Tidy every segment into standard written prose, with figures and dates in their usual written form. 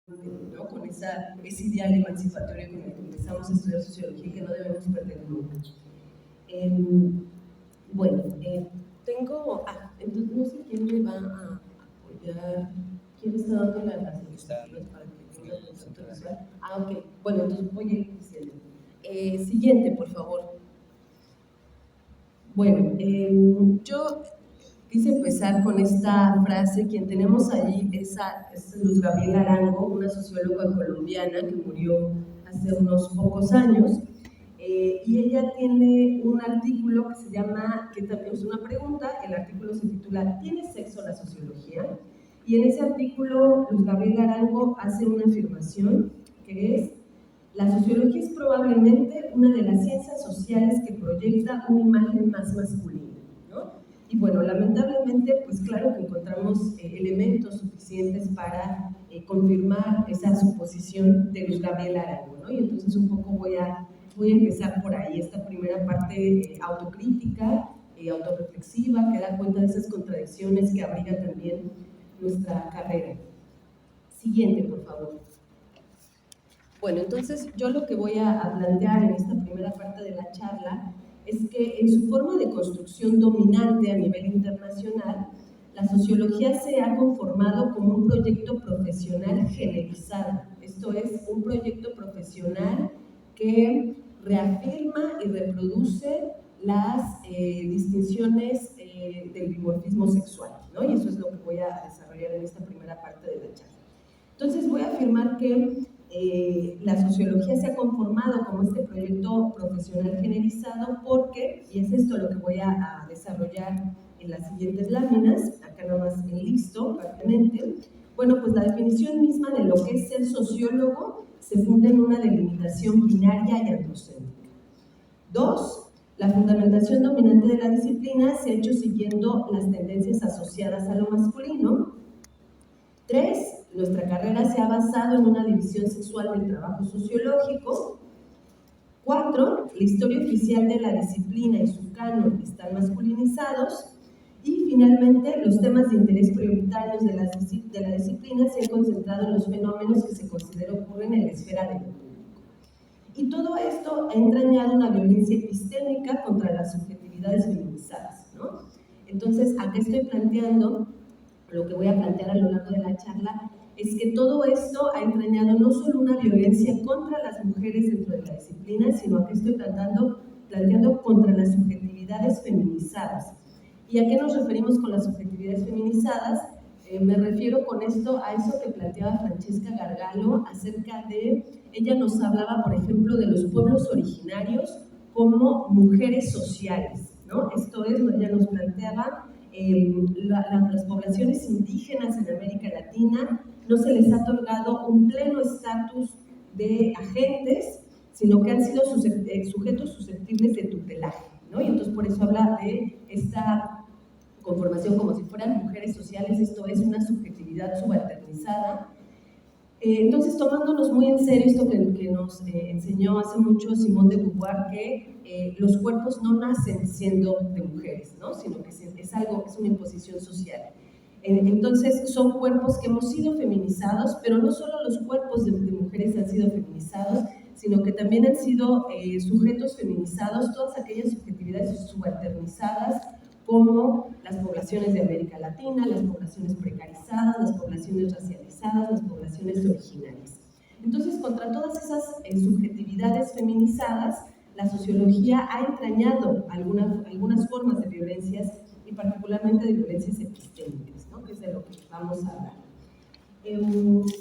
¿no? Con ese ideal emancipatorio con el que empezamos a estudiar sociología y que no debemos perder nunca. Bueno, tengo, entonces no sé quién me va a apoyar, quién está dando las instrucciones para que tenga contacto visual. Ok, bueno, entonces voy a ir diciendo. Siguiente, por favor. Bueno, yo quise empezar con esta frase. Quien tenemos allí es Luz Gabriela Arango, una socióloga colombiana que murió hace unos pocos años, y ella tiene un artículo que se llama, que también es una pregunta. El artículo se titula ¿Tiene sexo la sociología? Y en ese artículo Luz Gabriela Arango hace una afirmación que es: la sociología es probablemente una de las ciencias sociales que proyecta una imagen más masculina, ¿no? Y bueno, lamentablemente, pues claro que encontramos elementos suficientes para confirmar esa suposición de Luz Gabriela Arango, ¿no? Y entonces un poco voy a empezar por ahí, esta primera parte autocrítica, autorreflexiva, que da cuenta de esas contradicciones que abriga también nuestra carrera. Siguiente, por favor. Bueno, entonces yo lo que voy a plantear en esta primera parte de la charla es que en su forma de construcción dominante a nivel internacional, la sociología se ha conformado como un proyecto profesional generalizado. Esto es, un proyecto profesional que reafirma y reproduce las distinciones del dimorfismo sexual, ¿no? Y eso es lo que voy a desarrollar en esta primera parte de la charla. Entonces voy a afirmar que la sociología se ha conformado como este proyecto profesional generalizado porque, y es esto lo que voy a desarrollar en las siguientes láminas, acá nada más en listo, rápidamente. Bueno, pues la definición misma de lo que es ser sociólogo se funda en una delimitación binaria y androcéntrica. 2. La fundamentación dominante de la disciplina se ha hecho siguiendo las tendencias asociadas a lo masculino. 3. Nuestra carrera se ha basado en una división sexual del trabajo sociológico. 4. La historia oficial de la disciplina y su canon están masculinizados. Y finalmente, los temas de interés prioritarios de la disciplina se han concentrado en los fenómenos que se considera ocurren en la esfera de lo público. Y todo esto ha entrañado una violencia epistémica contra las subjetividades feminizadas, ¿no? Entonces, acá estoy planteando, lo que voy a plantear a lo largo de la charla, es que todo esto ha entrañado no solo una violencia contra las mujeres dentro de la disciplina, sino que estoy planteando contra las subjetividades feminizadas. ¿Y a qué nos referimos con las subjetividades feminizadas? Me refiero con esto a eso que planteaba Francesca Gargalo acerca de, ella nos hablaba, por ejemplo, de los pueblos originarios como mujeres sociales, ¿no? Esto es, ella nos planteaba las poblaciones indígenas en América Latina no se les ha otorgado un pleno estatus de agentes, sino que han sido sujetos susceptibles de tutelaje, ¿no? Y entonces por eso habla de esta conformación como si fueran mujeres sociales. Esto es una subjetividad subalternizada. Entonces, tomándonos muy en serio esto que nos enseñó hace mucho Simone de Beauvoir, que los cuerpos no nacen siendo de mujeres, ¿no? Sino que es una imposición social. Entonces, son cuerpos que hemos sido feminizados, pero no solo los cuerpos de mujeres han sido feminizados, sino que también han sido sujetos feminizados todas aquellas subjetividades subalternizadas, como las poblaciones de América Latina, las poblaciones precarizadas, las poblaciones racializadas, las poblaciones originarias. Entonces, contra todas esas subjetividades feminizadas, la sociología ha entrañado algunas formas de violencias, y particularmente de violencias epistémicas, ¿no? Que es de lo que vamos a hablar.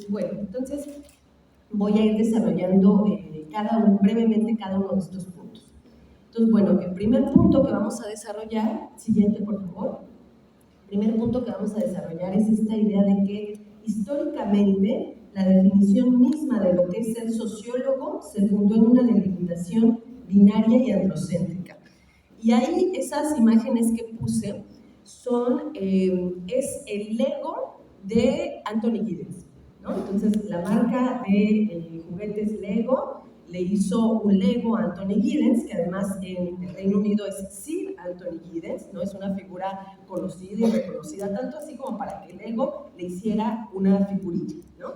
Bueno, entonces voy a ir desarrollando brevemente cada uno de estos puntos. Entonces, bueno, el primer punto que vamos a desarrollar, siguiente por favor, el primer punto que vamos a desarrollar es esta idea de que históricamente la definición misma de lo que es ser sociólogo se fundó en una delimitación binaria y androcéntrica. Y ahí esas imágenes que puse es el Lego de Anthony Giddens, ¿no? Entonces, la marca de juguetes Lego le hizo un Lego a Anthony Giddens, que además en el Reino Unido es Sir Anthony Giddens, ¿no? Es una figura conocida y reconocida, tanto así como para que Lego le hiciera una figurilla, ¿no?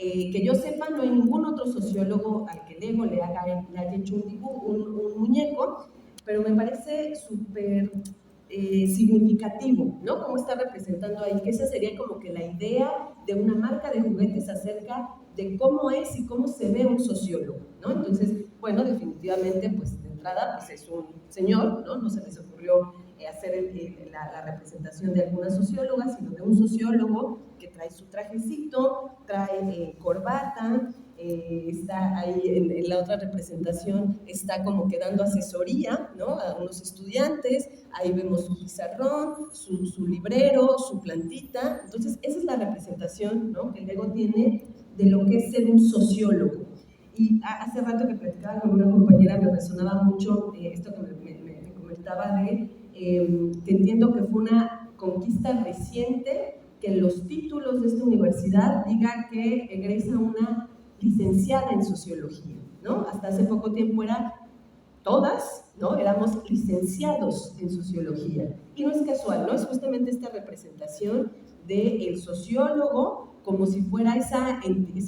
Que yo sepa, no hay ningún otro sociólogo al que Lego le haya hecho un dibujo, un muñeco, pero me parece súper significativo, ¿no? Cómo está representando ahí, que esa sería como que la idea de una marca de juguetes acerca de cómo es y cómo se ve un sociólogo, ¿no? Entonces, bueno, definitivamente, pues de entrada, pues es un señor, ¿no? No se les ocurrió hacer la representación de alguna socióloga, sino de un sociólogo que trae su trajecito, trae corbata, está ahí en la otra representación, está como que dando asesoría, ¿no? A unos estudiantes, ahí vemos su pizarrón, su librero, su plantita. Entonces esa es la representación, ¿no?, que Lego tiene de lo que es ser un sociólogo. Y hace rato que platicaba con una compañera me resonaba mucho esto que me comentaba de que entiendo que fue una conquista reciente que en los títulos de esta universidad diga que egresa una licenciada en sociología, ¿no? Hasta hace poco tiempo era todas, ¿no? Éramos licenciados en sociología. Y no es casual, ¿no? Es justamente esta representación del sociólogo como si fuera esa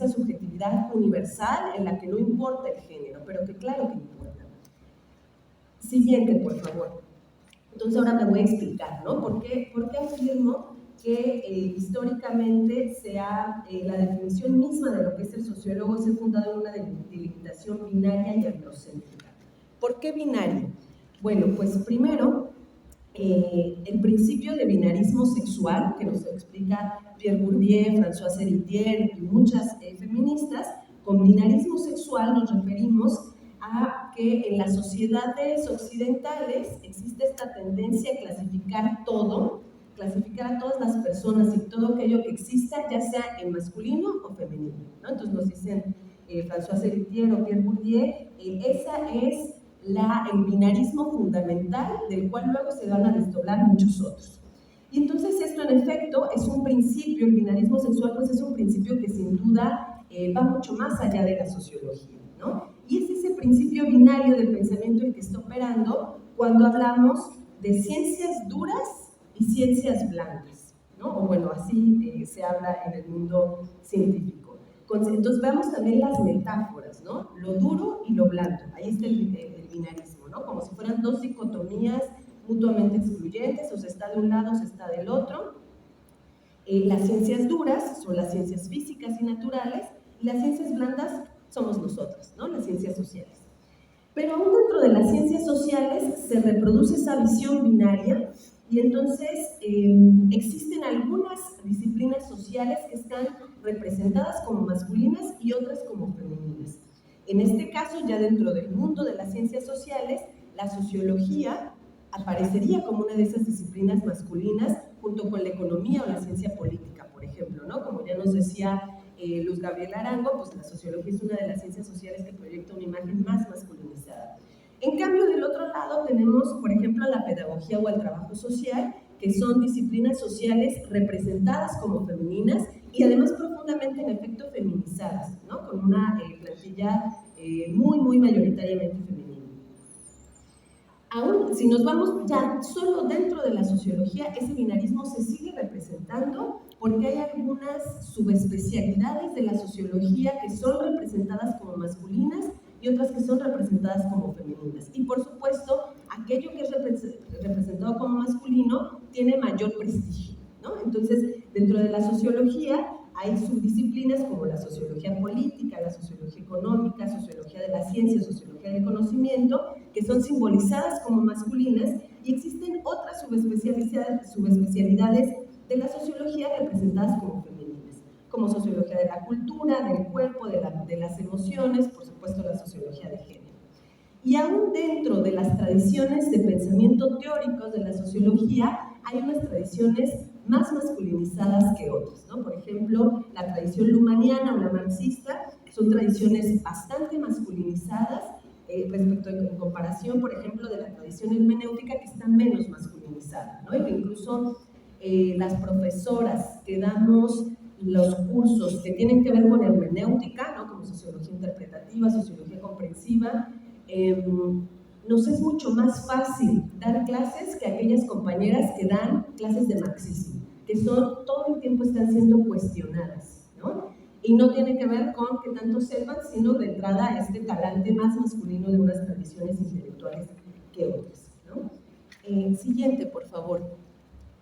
subjetividad universal en la que no importa el género, pero que claro que importa. Siguiente, por favor. Entonces ahora me voy a explicar, ¿no? ¿Por qué afirmo que históricamente la definición misma de lo que es el sociólogo se ha fundado en una delimitación binaria y androcéntrica? ¿Por qué binario? Bueno, pues primero, el principio de binarismo sexual, que nos explica Pierre Bourdieu, Françoise Héritier y muchas feministas, con binarismo sexual nos referimos a que en las sociedades occidentales existe esta tendencia a clasificar todo, clasificar a todas las personas y todo aquello que exista, ya sea en masculino o femenino, ¿no? Entonces nos dicen Françoise Héritier o Pierre Bourdieu, esa es el binarismo fundamental del cual luego se van a desdoblar muchos otros. Y entonces esto en efecto es un principio, el binarismo sexual pues es un principio que sin duda va mucho más allá de la sociología, ¿no? Y es ese principio binario del pensamiento el que está operando cuando hablamos de ciencias duras y ciencias blandas, ¿no? O bueno, así se habla en el mundo científico. Entonces veamos también las metáforas, ¿no? Lo duro y lo blando, ahí está el binarismo, ¿no? Como si fueran dos dicotomías mutuamente excluyentes, o se está de un lado o se está del otro. Las ciencias duras son las ciencias físicas y naturales, y las ciencias blandas somos nosotros, ¿no? Las ciencias sociales. Pero aún dentro de las ciencias sociales se reproduce esa visión binaria y entonces existen algunas disciplinas sociales que están representadas como masculinas y otras como femeninas. En este caso, ya dentro del mundo de las ciencias sociales, la sociología aparecería como una de esas disciplinas masculinas junto con la economía o la ciencia política, por ejemplo, ¿no? Como ya nos decía Luz Gabriela Arango, pues la sociología es una de las ciencias sociales que proyecta una imagen más masculinizada. En cambio, del otro lado tenemos, por ejemplo, la pedagogía o el trabajo social, que son disciplinas sociales representadas como femeninas y además profundamente en efecto feminizadas, ¿no? Con una plantilla muy mayoritariamente femenina. Aún si nos vamos ya solo dentro de la sociología, ese binarismo se sigue representando porque hay algunas subespecialidades de la sociología que son representadas como masculinas y otras que son representadas como femeninas. Y por supuesto, aquello que es representado como masculino tiene mayor prestigio, ¿no? Entonces, dentro de la sociología hay subdisciplinas como la sociología política, la sociología económica, sociología de la ciencia, sociología del conocimiento, que son simbolizadas como masculinas, y existen otras subespecialidades de la sociología representadas como femeninas, como sociología de la cultura, del cuerpo, de las emociones, por supuesto la sociología de género. Y aún dentro de las tradiciones de pensamiento teóricos de la sociología, hay unas tradiciones más masculinizadas que otras, ¿no? Por ejemplo, la tradición lumaniana o la marxista son tradiciones bastante masculinizadas en comparación, por ejemplo, de la tradición hermenéutica que está menos masculinizada, ¿no? Y que incluso las profesoras que damos los cursos que tienen que ver con hermenéutica, ¿no? Como sociología interpretativa, sociología comprensiva, nos es mucho más fácil dar clases que aquellas compañeras que dan clases de marxismo, que todo el tiempo están siendo cuestionadas, ¿no? y no tiene que ver con que tanto sepan, sino de entrada este talante más masculino de unas tradiciones intelectuales que otras, ¿no? Siguiente, por favor.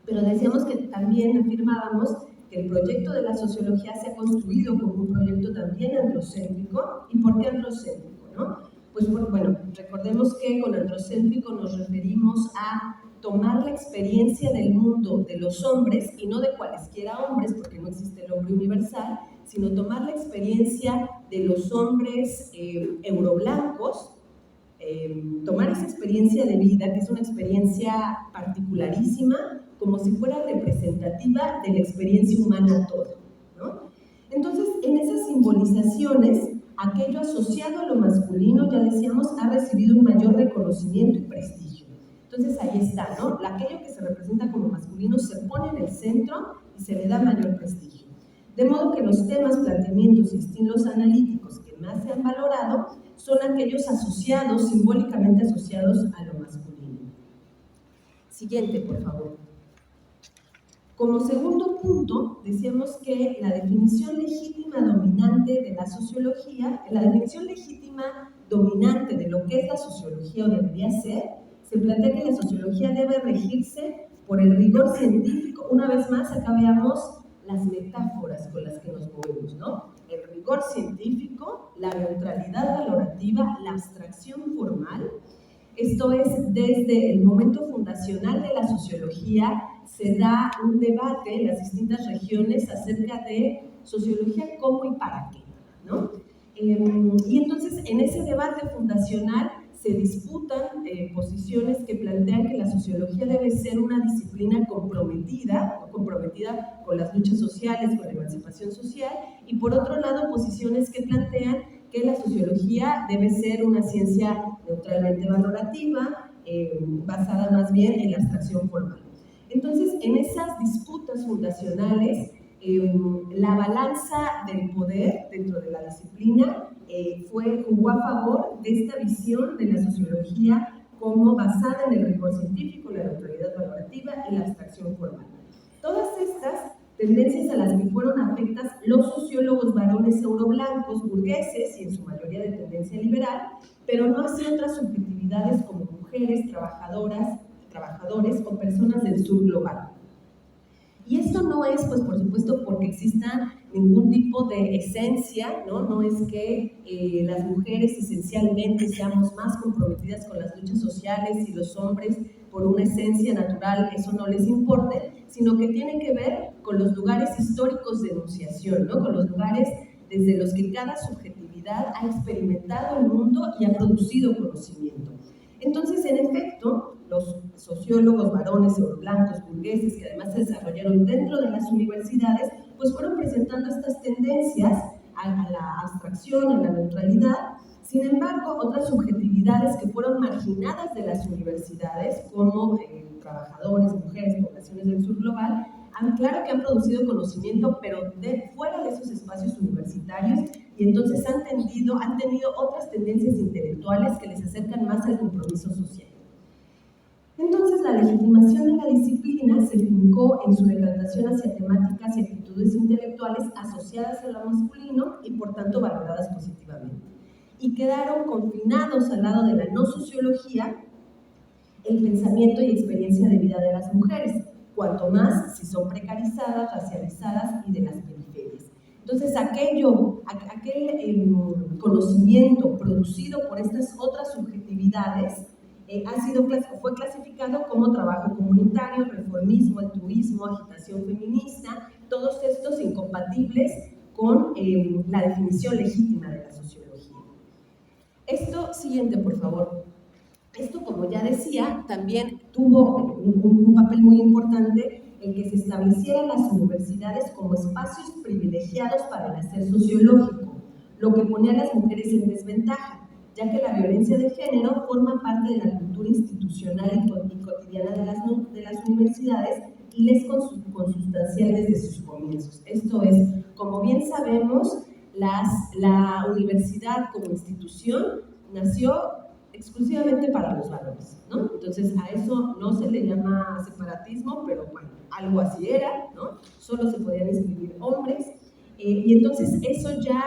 Pero decíamos que también afirmábamos que el proyecto de la sociología se ha construido como un proyecto también androcéntrico. ¿Y por qué androcéntrico, no? Pues bueno, recordemos que con androcéntrico nos referimos a tomar la experiencia del mundo de los hombres, y no de cualesquiera hombres, porque no existe el hombre universal, sino tomar la experiencia de los hombres euroblancos, tomar esa experiencia de vida, que es una experiencia particularísima, como si fuera representativa de la experiencia humana toda, ¿no? Entonces, en esas simbolizaciones, aquello asociado a lo masculino, ya decíamos, ha recibido un mayor reconocimiento y prestigio. Entonces, ahí está, ¿no? Aquello que se representa como masculino se pone en el centro y se le da mayor prestigio. De modo que los temas, planteamientos y estilos analíticos que más se han valorado son aquellos asociados, simbólicamente asociados a lo masculino. Siguiente, por favor. Como segundo punto, decíamos que la definición legítima dominante de la sociología, la definición legítima dominante de lo que es la sociología o debería ser, se plantea que la sociología debe regirse por el rigor científico. Una vez más, acá veamos las metáforas con las que nos movemos, ¿no? El rigor científico, la neutralidad valorativa, la abstracción formal. Esto es, desde el momento fundacional de la sociología, se da un debate en las distintas regiones acerca de sociología cómo y para qué, ¿no? Y entonces, en ese debate fundacional se disputan posiciones que plantean que la sociología debe ser una disciplina comprometida con las luchas sociales, con la emancipación social, y por otro lado, posiciones que plantean que la sociología debe ser una ciencia neutralmente valorativa, basada más bien en la abstracción formal. Entonces, en esas disputas fundacionales, la balanza del poder dentro de la disciplina jugó a favor de esta visión de la sociología como basada en el rigor científico, la neutralidad valorativa y la abstracción formal. Todas estas tendencias a las que fueron afectas los sociólogos varones euroblancos, burgueses y en su mayoría de tendencia liberal, pero no así otras subjetividades como mujeres, trabajadores o personas del sur global. Y esto no es, pues por supuesto, porque exista ningún tipo de esencia, ¿no? No es que las mujeres esencialmente seamos más comprometidas con las luchas sociales y los hombres por una esencia natural, eso no les importe, sino que tiene que ver con los lugares históricos de enunciación, ¿no? Con los lugares desde los que cada subjetividad ha experimentado el mundo y ha producido conocimiento. Entonces, en efecto, los sociólogos varones euroblancos, burgueses, que además se desarrollaron dentro de las universidades, pues fueron presentando estas tendencias a la abstracción, a la neutralidad. Sin embargo, otras subjetividades que fueron marginadas de las universidades, como trabajadores, mujeres, poblaciones del sur global, claro que han producido conocimiento, pero fuera de esos espacios universitarios, y entonces han tenido otras tendencias intelectuales que les acercan más al compromiso social. Entonces, la legitimación de la disciplina se fincó en su decantación hacia temáticas y actitudes intelectuales asociadas a lo masculino y, por tanto, valoradas positivamente. Y quedaron confinados al lado de la no sociología el pensamiento y experiencia de vida de las mujeres, cuanto más si son precarizadas, racializadas y de las periferias. Entonces, aquel conocimiento producido por estas otras subjetividades fue clasificado como trabajo comunitario, reformismo, altruismo, agitación feminista, todos estos incompatibles con la definición legítima de la sociología. Esto, siguiente, por favor. Esto, como ya decía, también tuvo un papel muy importante en que se establecieran las universidades como espacios privilegiados para el hacer sociológico, lo que ponía a las mujeres en desventaja, ya que la violencia de género forma parte de la cultura institucional y cotidiana de las universidades y les consustancial desde sus comienzos. Esto es, como bien sabemos, la universidad como institución nació exclusivamente para los varones, ¿no? Entonces a eso no se le llama separatismo, pero bueno, algo así era, ¿no? Solo se podían inscribir hombres, y entonces eso ya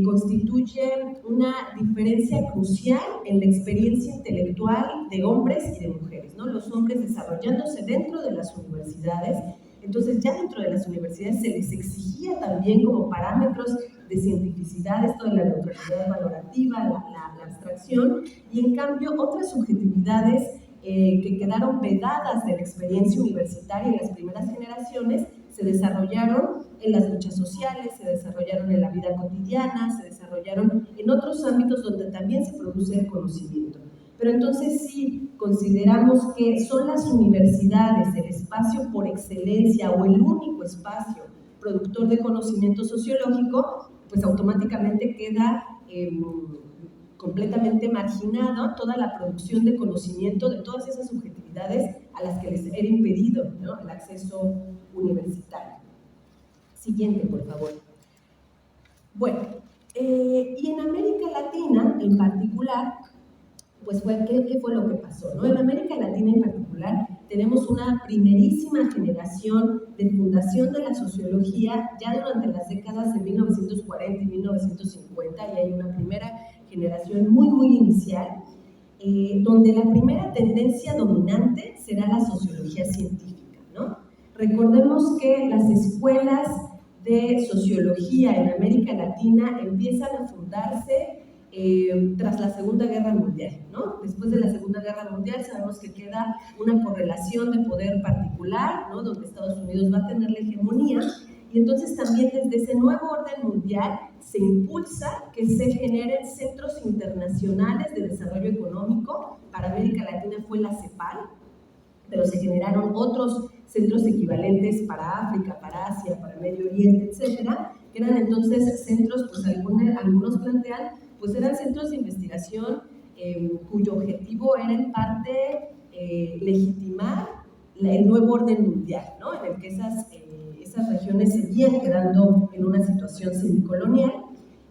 constituye una diferencia crucial en la experiencia intelectual de hombres y de mujeres, ¿no? Los hombres desarrollándose dentro de las universidades. Entonces ya dentro de las universidades se les exigía también como parámetros de cientificidad esto de la neutralidad valorativa, la abstracción, y en cambio otras subjetividades que quedaron vedadas de la experiencia universitaria en las primeras generaciones se desarrollaron en las luchas sociales, se desarrollaron en la vida cotidiana, se desarrollaron en otros ámbitos donde también se produce el conocimiento. Pero entonces sí consideramos que son las universidades el espacio por excelencia o el único espacio productor de conocimiento sociológico, pues automáticamente queda completamente marginado toda la producción de conocimiento de todas esas subjetividades a las que les era impedido, ¿no?, el acceso universitario. Siguiente, por favor. Bueno, y en América Latina en particular, pues ¿qué fue lo que pasó, ¿no? En América Latina en particular tenemos una primerísima generación de fundación de la sociología ya durante las décadas de 1940 y 1950, y hay una primera generación muy inicial, donde la primera tendencia dominante será la sociología científica, ¿no? Recordemos que las escuelas de sociología en América Latina empiezan a fundarse tras la Segunda Guerra Mundial, ¿no? Después de la Segunda Guerra Mundial sabemos que queda una correlación de poder particular, ¿no?, donde Estados Unidos va a tener la hegemonía, y entonces también desde ese nuevo orden mundial se impulsa que se generen centros internacionales de desarrollo económico. Para América Latina fue la CEPAL, pero se generaron otros centros equivalentes para África, para Asia, para Medio Oriente, etcétera, que eran entonces centros, pues algunos plantean, pues eran centros de investigación cuyo objetivo era en parte legitimar el nuevo orden mundial, ¿no?, en el que esas regiones seguían quedando en una situación semicolonial.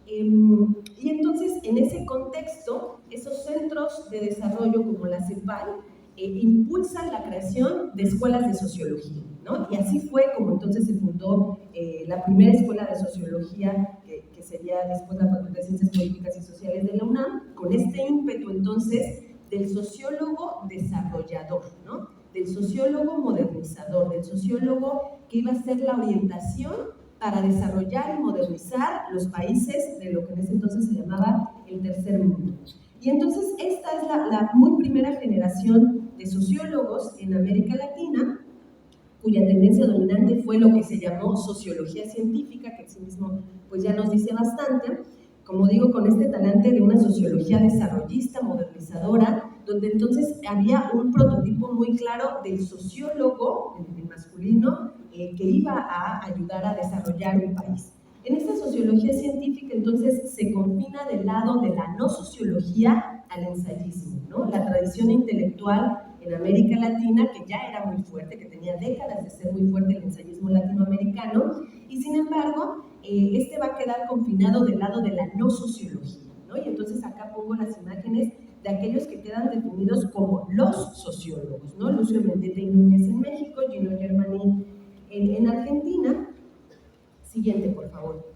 Y entonces, en ese contexto, esos centros de desarrollo como la CEPAL impulsan la creación de escuelas de sociología, ¿no? Y así fue como entonces se fundó la primera escuela de sociología, que sería después la Facultad de Ciencias Políticas y Sociales de la UNAM, con este ímpetu entonces del sociólogo desarrollador, ¿no?, del sociólogo modernizador, del sociólogo que iba a ser la orientación para desarrollar y modernizar los países de lo que en ese entonces se llamaba el tercer mundo. Y entonces esta es la muy primera generación de sociólogos en América Latina, cuya tendencia dominante fue lo que se llamó sociología científica, que en sí mismo pues ya nos dice bastante, como digo, con este talante de una sociología desarrollista, modernizadora, donde entonces había un prototipo muy claro del sociólogo, el masculino, que iba a ayudar a desarrollar un país. En esta sociología científica entonces se confina del lado de la no sociología al ensayismo, ¿no? La tradición intelectual en América Latina, que ya era muy fuerte, que tenía décadas de ser muy fuerte el ensayismo latinoamericano, y sin embargo, este va a quedar confinado del lado de la no sociología, ¿no? Y entonces acá pongo las imágenes de aquellos que quedan definidos como los sociólogos, ¿no? Lucio Mendieta y Núñez en México, Gino Germani en Argentina. Siguiente, por favor.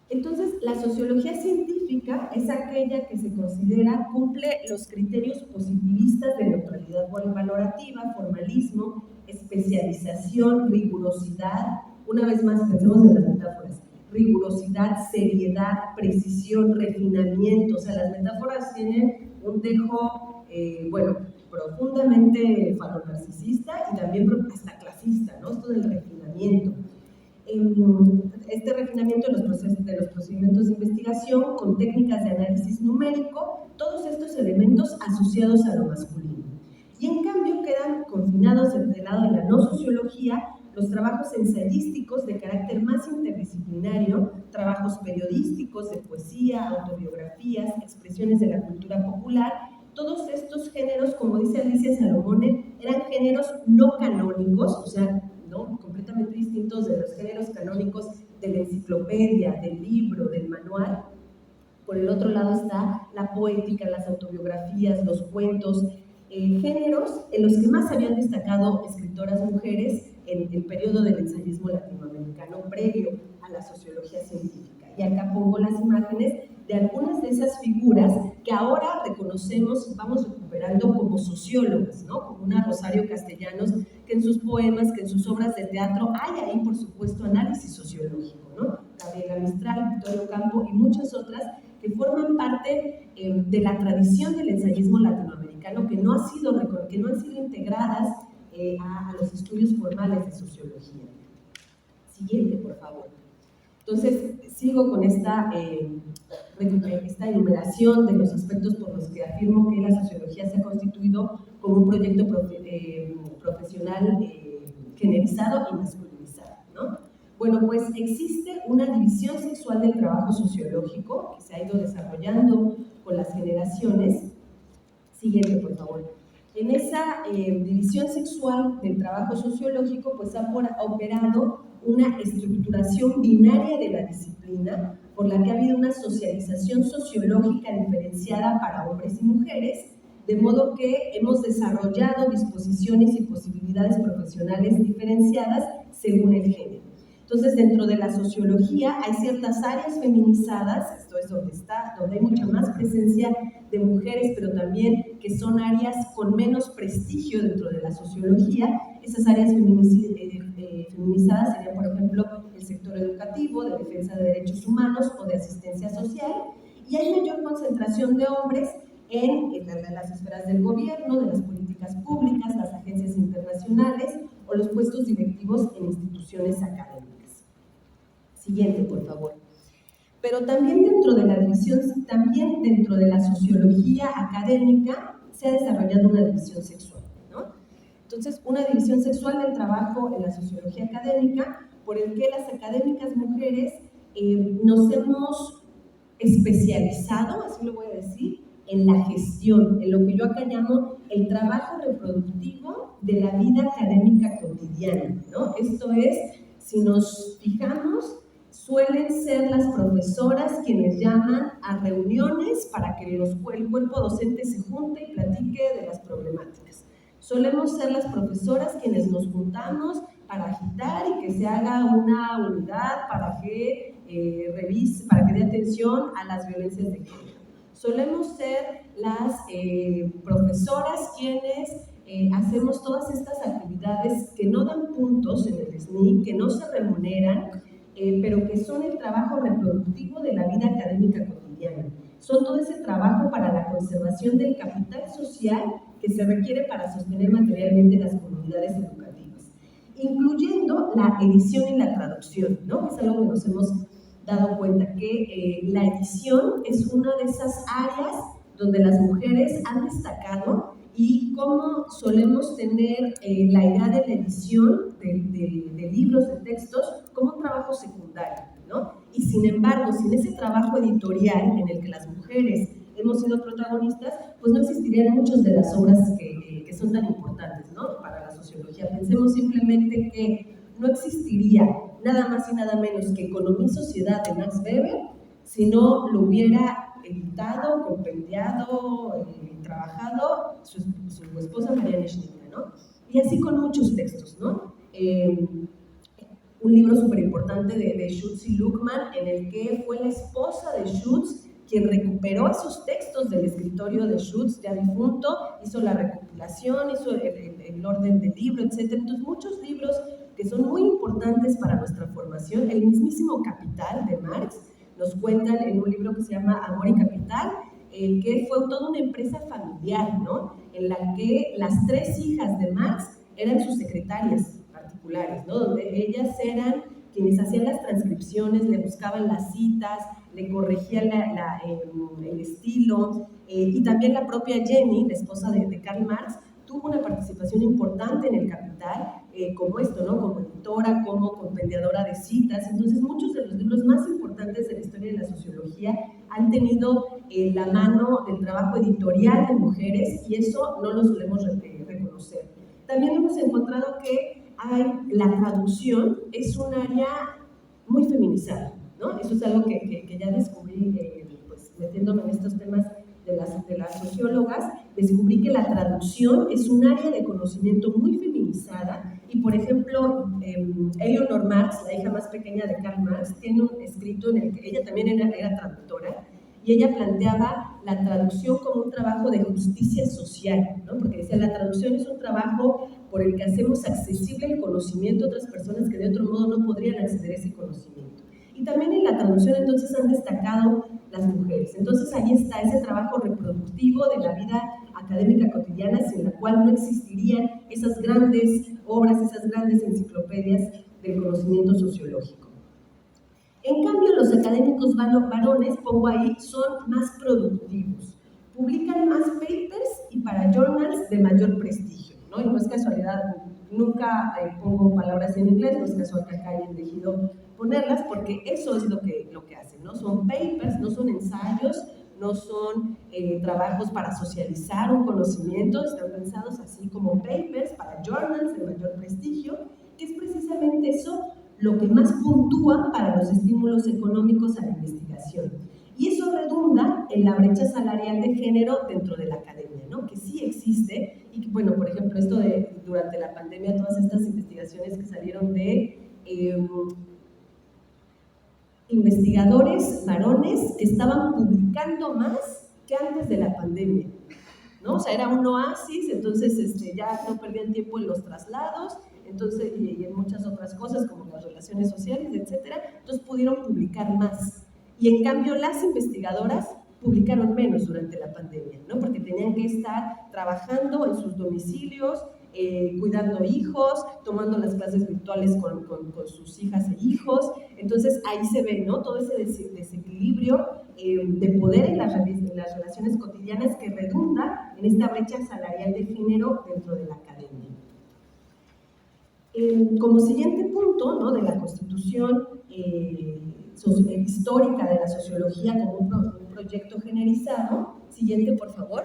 Entonces, la sociología científica es aquella que se considera cumple los criterios positivistas de neutralidad valorativa, formalismo, especialización, rigurosidad. Una vez más, pensemos en las metáforas: rigurosidad, seriedad, precisión, refinamiento. O sea, las metáforas tienen un dejo, profundamente falonarcisista y también hasta clasista, ¿no? Esto del refinamiento. Este refinamiento de los procedimientos de investigación con técnicas de análisis numérico, todos estos elementos asociados a lo masculino. Y en cambio quedan confinados del lado de la no sociología los trabajos ensayísticos de carácter más interdisciplinario, trabajos periodísticos de poesía, autobiografías, expresiones de la cultura popular. Todos estos géneros, como dice Alicia Salomone, eran géneros no canónicos, o sea, ¿no?, completamente distintos de los géneros canónicos de la enciclopedia, del libro, del manual. Por el otro lado está la poética, las autobiografías, los cuentos, géneros en los que más habían destacado escritoras mujeres en el periodo del ensayismo latinoamericano previo a la sociología científica. Y acá pongo las imágenes de algunas de esas figuras que ahora reconocemos, vamos recuperando como sociólogas, ¿no? Como una Rosario Castellanos, que en sus poemas, que en sus obras de teatro hay ahí, por supuesto, análisis sociológico, ¿no? Gabriela Mistral, Victorio Campo y muchas otras que forman parte de la tradición del ensayismo latinoamericano que no han sido integradas a los estudios formales de sociología. Siguiente, por favor. Entonces, sigo con esta enumeración de los aspectos por los que afirmo que la sociología se ha constituido como un proyecto profesional generalizado y masculinizado, ¿no? Bueno, pues existe una división sexual del trabajo sociológico que se ha ido desarrollando con las generaciones. Siguiente, por favor. En esa división sexual del trabajo sociológico, pues ha operado una estructuración binaria de la disciplina, por la que ha habido una socialización sociológica diferenciada para hombres y mujeres, de modo que hemos desarrollado disposiciones y posibilidades profesionales diferenciadas según el género. Entonces, dentro de la sociología hay ciertas áreas feminizadas, esto es donde hay mucha más presencia de mujeres, pero también que son áreas con menos prestigio dentro de la sociología. Esas áreas feminizadas serían, por ejemplo, el sector educativo, de defensa de derechos humanos o de asistencia social, y hay mayor concentración de hombres en las esferas del gobierno, de las políticas públicas, las agencias internacionales o los puestos directivos en instituciones académicas. Siguiente, por favor. Pero también dentro de la división, también dentro de la sociología académica se ha desarrollado una división sexual, ¿no? Entonces, una división sexual del trabajo en la sociología académica, por el que las académicas mujeres nos hemos especializado, así lo voy a decir, en la gestión, en lo que yo acá llamo el trabajo reproductivo de la vida académica cotidiana, ¿no? Esto es, si nos fijamos, suelen ser las profesoras quienes llaman a reuniones para que el cuerpo docente se junte y platique de las problemáticas. Solemos ser las profesoras quienes nos juntamos para agitar y que se haga una unidad para que revise, para que dé atención a las violencias de género. Solemos ser las profesoras quienes hacemos todas estas actividades que no dan puntos en el SNI, que no se remuneran, pero que son el trabajo reproductivo de la vida académica cotidiana. Son todo ese trabajo para la conservación del capital social que se requiere para sostener materialmente las comunidades educativas, incluyendo la edición y la traducción, ¿no? Es algo que nos hemos dado cuenta, que la edición es una de esas áreas donde las mujeres han destacado y cómo solemos tener la idea de la edición de libros, de textos, como un trabajo secundario, ¿no? Y sin embargo, sin ese trabajo editorial en el que las mujeres hemos sido protagonistas, pues no existirían muchas de las obras que son tan importantes, ¿no? Para la sociología. Pensemos simplemente que no existiría nada más y nada menos que Economía y Sociedad de Max Weber si no lo hubiera editado, compendiado, trabajado su esposa Marianne Schnittke, ¿no? Y así con muchos textos, ¿no? Un libro súper importante de Schutz y Luckmann, en el que fue la esposa de Schutz quien recuperó esos textos del escritorio de Schutz, ya difunto, hizo la recopilación, hizo el orden del libro, etc. Entonces, muchos libros que son muy importantes para nuestra formación. El mismísimo Capital de Marx nos cuentan en un libro que se llama Amor y Capital, que fue toda una empresa familiar, ¿no? En la que las 3 hijas de Marx eran sus secretarias particulares, ¿no? Donde ellas eran quienes hacían las transcripciones, le buscaban las citas, le corregían el estilo, y también la propia Jenny, la esposa de Karl Marx, tuvo una participación importante en el Capital, como esto, ¿no? Como editora, como compendiadora de citas. Entonces, muchos de los libros más importantes de la historia de la sociología han tenido la mano del trabajo editorial de mujeres, y eso no lo solemos reconocer. También hemos encontrado que la traducción es un área muy feminizada, ¿no? Eso es algo que ya descubrí, pues, metiéndome en estos temas de las sociólogas, descubrí que la traducción es un área de conocimiento muy feminizada, Y, por ejemplo, Eleanor Marx, la hija más pequeña de Karl Marx, tiene un escrito en el que ella también era traductora, y ella planteaba la traducción como un trabajo de justicia social, ¿no? Porque decía, la traducción es un trabajo por el que hacemos accesible el conocimiento a otras personas que de otro modo no podrían acceder a ese conocimiento. Y también en la traducción entonces han destacado las mujeres. Entonces ahí está ese trabajo reproductivo de la vida académica cotidiana, sin la cual no existirían esas grandes obras, esas grandes enciclopedias del conocimiento sociológico. En cambio, los académicos varones, pongo ahí, son más productivos. Publican más papers y para journals de mayor prestigio, ¿no? Y no es casualidad, nunca pongo palabras en inglés, no es casual que acá hayan elegido ponerlas, porque eso es lo que hacen, ¿no? Son papers, no son ensayos, no son trabajos para socializar un conocimiento, están pensados así como papers para journals de mayor prestigio, que es precisamente eso lo que más puntúa para los estímulos económicos a la investigación. Y eso redunda en la brecha salarial de género dentro de la academia, ¿no? Que sí existe, y que, bueno, por ejemplo, esto de durante la pandemia, todas estas investigaciones que salieron de investigadores varones que estaban publicando más que antes de la pandemia, ¿no? O sea, era un oasis, entonces ya no perdían tiempo en los traslados, entonces, y en muchas otras cosas como las relaciones sociales, etcétera, entonces pudieron publicar más. Y en cambio las investigadoras publicaron menos durante la pandemia, ¿no? Porque tenían que estar trabajando en sus domicilios, cuidando hijos, tomando las clases virtuales con sus hijas e hijos. Entonces ahí se ve, ¿no? Todo ese desequilibrio de poder en las relaciones cotidianas que redunda en esta brecha salarial de género dentro de la academia. Como siguiente punto, ¿no?, de la constitución histórica de la sociología como un proyecto generalizado, siguiente por favor,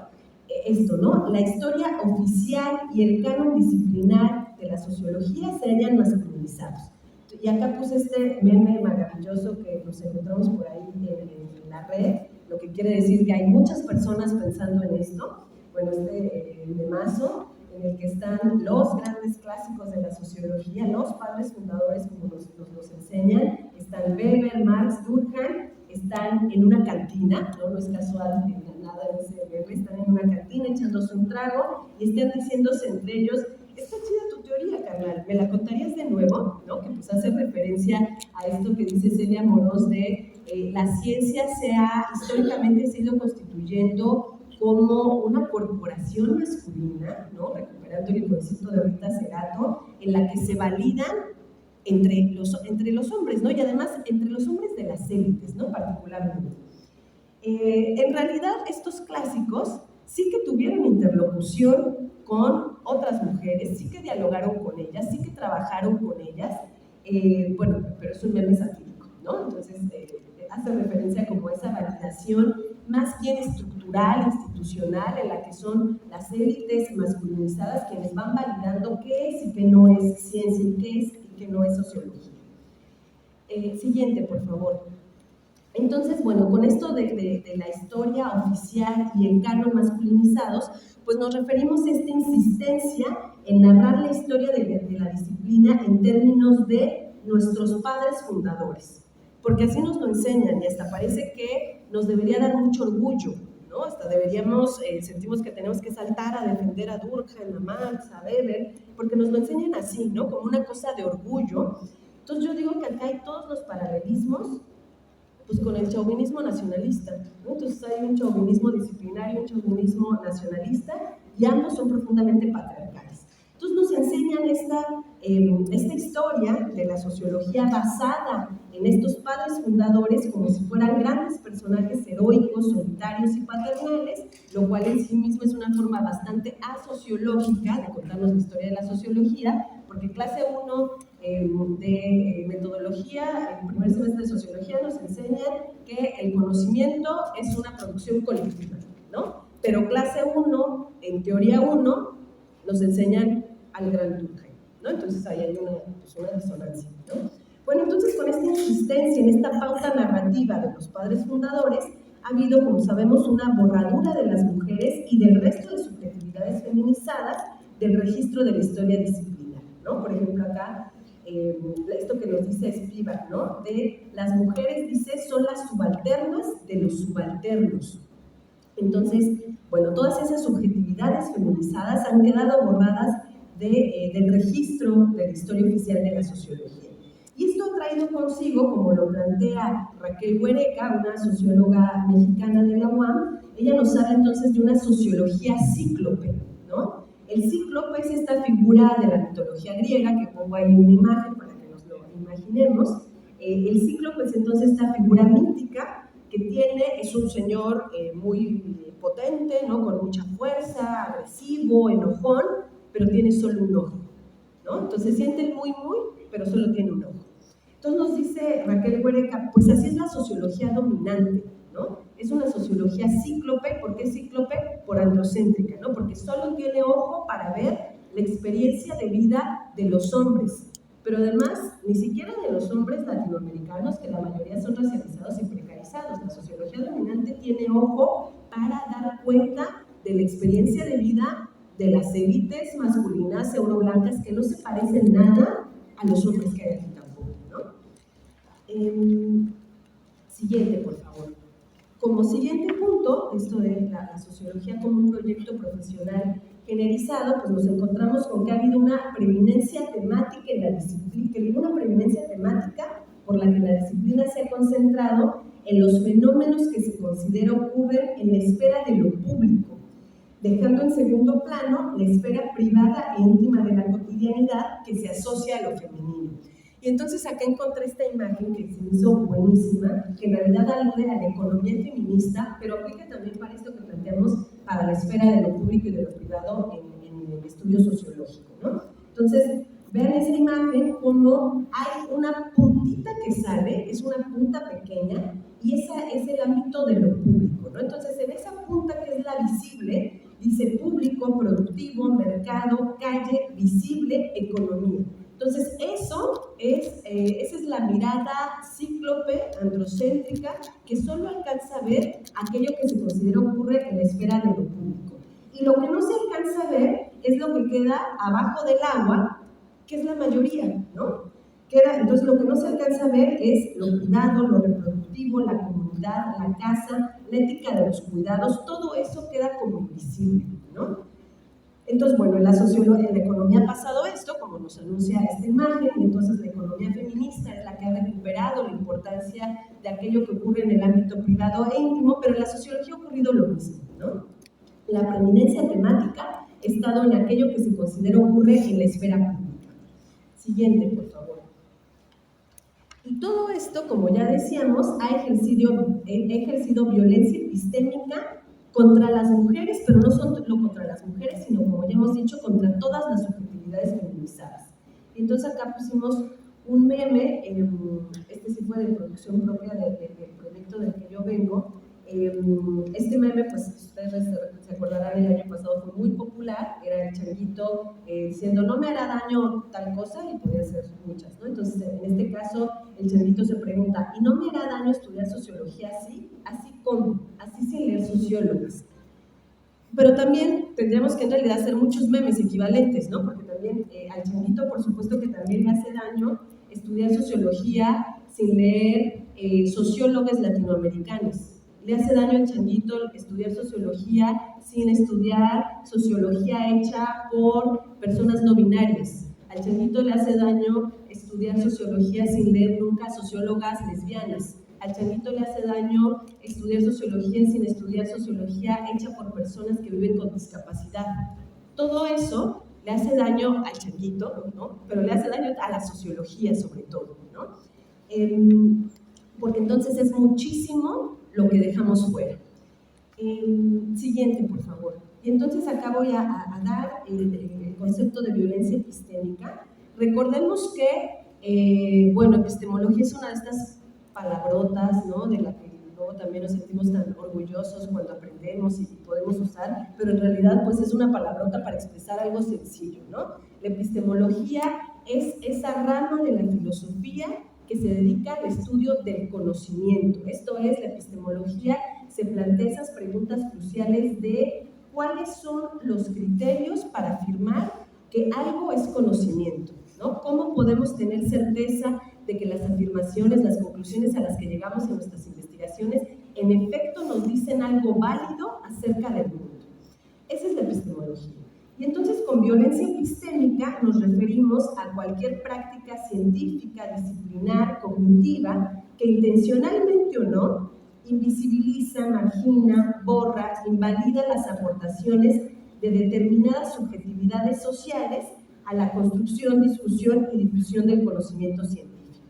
esto, ¿no? La historia oficial y el canon disciplinar de la sociología se hallan masculinizados. Y acá puse este meme maravilloso que nos encontramos por ahí en la red, lo que quiere decir que hay muchas personas pensando en esto. Bueno, memazo en el que están los grandes clásicos de la sociología, los padres fundadores como nos enseñan, están Weber, Marx, Durkheim, están en una cantina, no es casual nada de ese meme, están en una cantina echándose un trago y están diciéndose entre ellos, está chida tu teoría, carnal, ¿me la contarías de nuevo? ¿No? Que pues hace referencia a esto que dice Celia Amorós de la ciencia históricamente se ha ido constituyendo como una corporación masculina, ¿no?, recuperando el concepto de Rita Segato, en la que se validan entre los hombres, ¿no?, y además entre los hombres de las élites, ¿no?, particularmente. En realidad, estos clásicos sí que tuvieron interlocución con otras mujeres, sí que dialogaron con ellas, sí que trabajaron con ellas, bueno, pero es un meme satírico, ¿no? Entonces, hace referencia como a esa validación más bien estructural, institucional, en la que son las élites masculinizadas quienes van validando qué es y qué no es ciencia y qué es y qué no es sociología. Siguiente, por favor. Entonces, bueno, con esto de la historia oficial y el canon masculinizados, pues nos referimos a esta insistencia en narrar la historia de la disciplina en términos de nuestros padres fundadores. Porque así nos lo enseñan y hasta parece que nos debería dar mucho orgullo, ¿no? Hasta sentimos que tenemos que saltar a defender a Durkheim, a Marx, a Weber, porque nos lo enseñan así, ¿no? Como una cosa de orgullo. Entonces yo digo que acá hay todos los paralelismos, pues con el chauvinismo nacionalista, ¿no? Entonces hay un chauvinismo disciplinario, un chauvinismo nacionalista, y ambos son profundamente patriarcales. Entonces nos enseñan esta historia de la sociología basada en estos padres fundadores como si fueran grandes personajes heroicos, solitarios y paternales, lo cual en sí mismo es una forma bastante asociológica de contarnos la historia de la sociología, porque clase 1 de metodología, el primer semestre de sociología nos enseñan que el conocimiento es una producción colectiva, ¿no? Pero clase 1, en teoría 1, nos enseñan al gran Durkheim, ¿no? Entonces ahí hay una disonancia, ¿no? Bueno, entonces con esta insistencia en esta pauta narrativa de los padres fundadores, ha habido, como sabemos, una borradura de las mujeres y del resto de subjetividades feminizadas del registro de la historia disciplinar. ¿no? Por ejemplo, acá, esto que nos dice Spivak, ¿no? De las mujeres, dice, son las subalternas de los subalternos. Entonces, bueno, todas esas subjetividades feminizadas han quedado borradas del registro de la historia oficial de la sociología. Y esto ha traído consigo, como lo plantea Raquel Huereca, una socióloga mexicana de la UAM, ella nos habla entonces de una sociología cíclope, ¿no? El cíclope es esta figura de la mitología griega, que pongo ahí una imagen para que nos lo imaginemos. El cíclope es entonces esta figura mítica que es un señor muy potente, ¿no? Con mucha fuerza, agresivo, enojón, pero tiene solo un ojo, ¿no? Entonces siente el muy, pero solo tiene un ojo. Entonces nos dice Raquel Huereca, pues así es la sociología dominante, ¿no? Es una sociología cíclope. ¿Por qué cíclope? Por androcéntrica, ¿no? Porque solo tiene ojo para ver la experiencia de vida de los hombres, pero además ni siquiera de los hombres latinoamericanos, que la mayoría son racializados y precarizados. La sociología dominante tiene ojo para dar cuenta de la experiencia de vida de las élites masculinas euroblancas que no se parecen nada a los hombres que hay aquí tampoco, ¿no? Siguiente, por favor. Como siguiente punto, esto de la sociología como un proyecto profesional generalizado, pues nos encontramos con que ha habido una preeminencia temática en la disciplina, por la que la disciplina se ha concentrado en los fenómenos que se considera ocurren en la esfera de lo público, dejando en segundo plano la esfera privada e íntima de la cotidianidad que se asocia a lo femenino. Y entonces acá encontré esta imagen que se me hizo buenísima, que en realidad alude a la economía feminista, pero aplica también para esto que planteamos para la esfera de lo público y de lo privado en el estudio sociológico, ¿no? Entonces, vean esa imagen como hay una puntita que sale, es una punta pequeña, y esa es el ámbito de lo público, ¿no? Entonces, en esa punta que es la visible, dice público, productivo, mercado, calle, visible, economía. Entonces, esa es la mirada cíclope, androcéntrica, que solo alcanza a ver aquello que se considera ocurre en la esfera de lo público. Y lo que no se alcanza a ver es lo que queda abajo del agua, que es la mayoría, ¿no? Entonces, lo que no se alcanza a ver es lo privado, lo reproductivo, la comunidad, la casa, la ética de los cuidados, todo eso queda como invisible, ¿no? Entonces, bueno, en la economía ha pasado esto, como nos anuncia esta imagen, y entonces la economía feminista es la que ha recuperado la importancia de aquello que ocurre en el ámbito privado e íntimo, pero en la sociología ha ocurrido lo mismo, ¿no? La preeminencia temática ha estado en aquello que se considera ocurre en la esfera pública. Siguiente, por favor. Y todo esto, como ya decíamos, ha ejercido violencia epistémica contra las mujeres, pero no solo contra las mujeres, sino, como ya hemos dicho, contra todas las subjetividades feminizadas. Y entonces acá pusimos un meme, este sí fue de producción propia del proyecto del que yo vengo. Este meme, pues ustedes se acordarán, el año pasado fue muy popular, era el changuito diciendo no me hará daño tal cosa, y podía ser muchas, ¿no? Entonces, en este caso, el changuito se pregunta, ¿y no me hará daño estudiar sociología así? ¿Así cómo? Así sin leer sociólogos. Pero también tendríamos que en realidad hacer muchos memes equivalentes, ¿no? Porque también al changuito, por supuesto que también le hace daño estudiar sociología sin leer sociólogos latinoamericanos. Le hace daño al changuito estudiar sociología sin estudiar sociología hecha por personas no binarias. Al changuito le hace daño estudiar sociología sin leer nunca sociólogas lesbianas. Al changuito le hace daño estudiar sociología sin estudiar sociología hecha por personas que viven con discapacidad. Todo eso le hace daño al changuito, ¿no? Pero le hace daño a la sociología sobre todo, ¿no? Porque entonces es muchísimo lo que dejamos fuera. Siguiente, por favor. Y entonces acá voy a dar el concepto de violencia epistémica. Recordemos que, bueno, epistemología es una de estas palabrotas, ¿no? De la que luego también nos sentimos tan orgullosos cuando aprendemos y podemos usar, pero en realidad pues es una palabrota para expresar algo sencillo, ¿no? La epistemología es esa rama de la filosofía que se dedica al estudio del conocimiento. Esto es, la epistemología se plantea esas preguntas cruciales de cuáles son los criterios para afirmar que algo es conocimiento. ¿no? ¿Cómo podemos tener certeza de que las afirmaciones, las conclusiones a las que llegamos en nuestras investigaciones, en efecto nos dicen algo válido acerca del mundo? Esa es la epistemología. Y entonces con violencia epistémica nos referimos a cualquier práctica científica, disciplinar, cognitiva, que intencionalmente o no invisibiliza, margina, borra, invalida las aportaciones de determinadas subjetividades sociales a la construcción, discusión y difusión del conocimiento científico.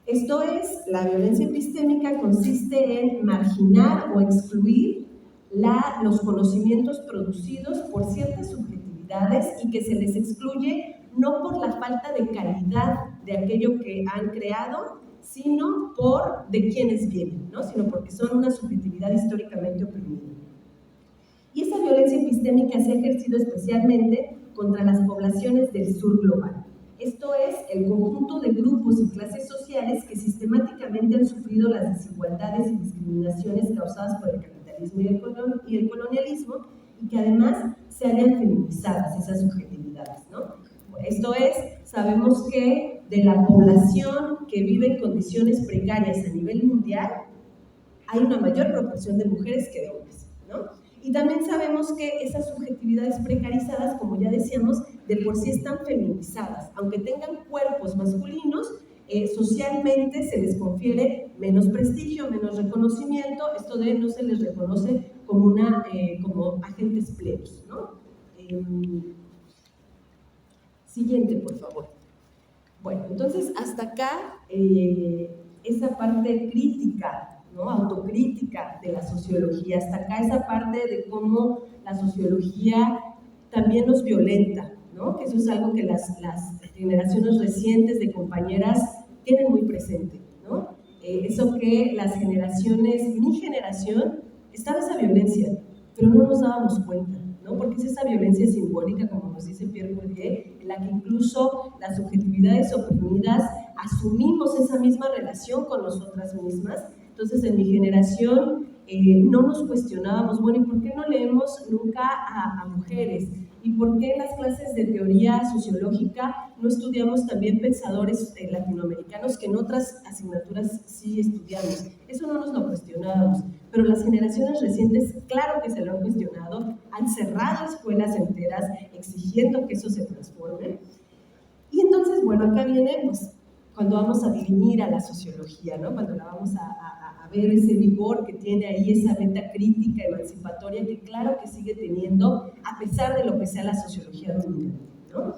Esto es, la violencia epistémica consiste en marginar o excluir los conocimientos producidos por ciertas subjetividades y que se les excluye no por la falta de calidad de aquello que han creado, sino por de quienes vienen, ¿no? Sino porque son una subjetividad históricamente oprimida. Y esa violencia epistémica se ha ejercido especialmente contra las poblaciones del sur global. Esto es, el conjunto de grupos y clases sociales que sistemáticamente han sufrido las desigualdades y discriminaciones causadas por el capitalismo y el colonialismo, y que además se hayan feminizadas esas subjetividades, ¿no? Esto es, sabemos que de la población que vive en condiciones precarias a nivel mundial, hay una mayor proporción de mujeres que de hombres, ¿no? Y también sabemos que esas subjetividades precarizadas, como ya decíamos, de por sí están feminizadas. Aunque tengan cuerpos masculinos, socialmente se les confiere menos prestigio, menos reconocimiento. Esto de no se les reconoce como, como agentes plenos, ¿no? Siguiente, por favor. Bueno, entonces hasta acá esa parte crítica, ¿no? Autocrítica de la sociología, hasta acá esa parte de cómo la sociología también nos violenta, ¿no? Que eso es algo que las generaciones recientes de compañeras tienen muy presente, ¿no? Eso que las generaciones, mi generación, estaba esa violencia, pero no nos dábamos cuenta, ¿no? Porque es esa violencia simbólica, como nos dice Pierre Bourdieu, en la que incluso las subjetividades oprimidas asumimos esa misma relación con nosotras mismas. Entonces, en mi generación no nos cuestionábamos, bueno, ¿y por qué no leemos nunca a mujeres? ¿Y por qué en las clases de teoría sociológica no estudiamos también pensadores latinoamericanos que en otras asignaturas sí estudiamos? Eso no nos lo cuestionábamos, pero las generaciones recientes, claro que se lo han cuestionado, han cerrado escuelas enteras exigiendo que eso se transforme. Y entonces, bueno, acá viene, pues, cuando vamos a dirimir a la sociología, ¿no? Cuando la vamos a ver ese vigor que tiene ahí, esa meta crítica emancipatoria que claro que sigue teniendo, a pesar de lo que sea la sociología dominante, ¿no?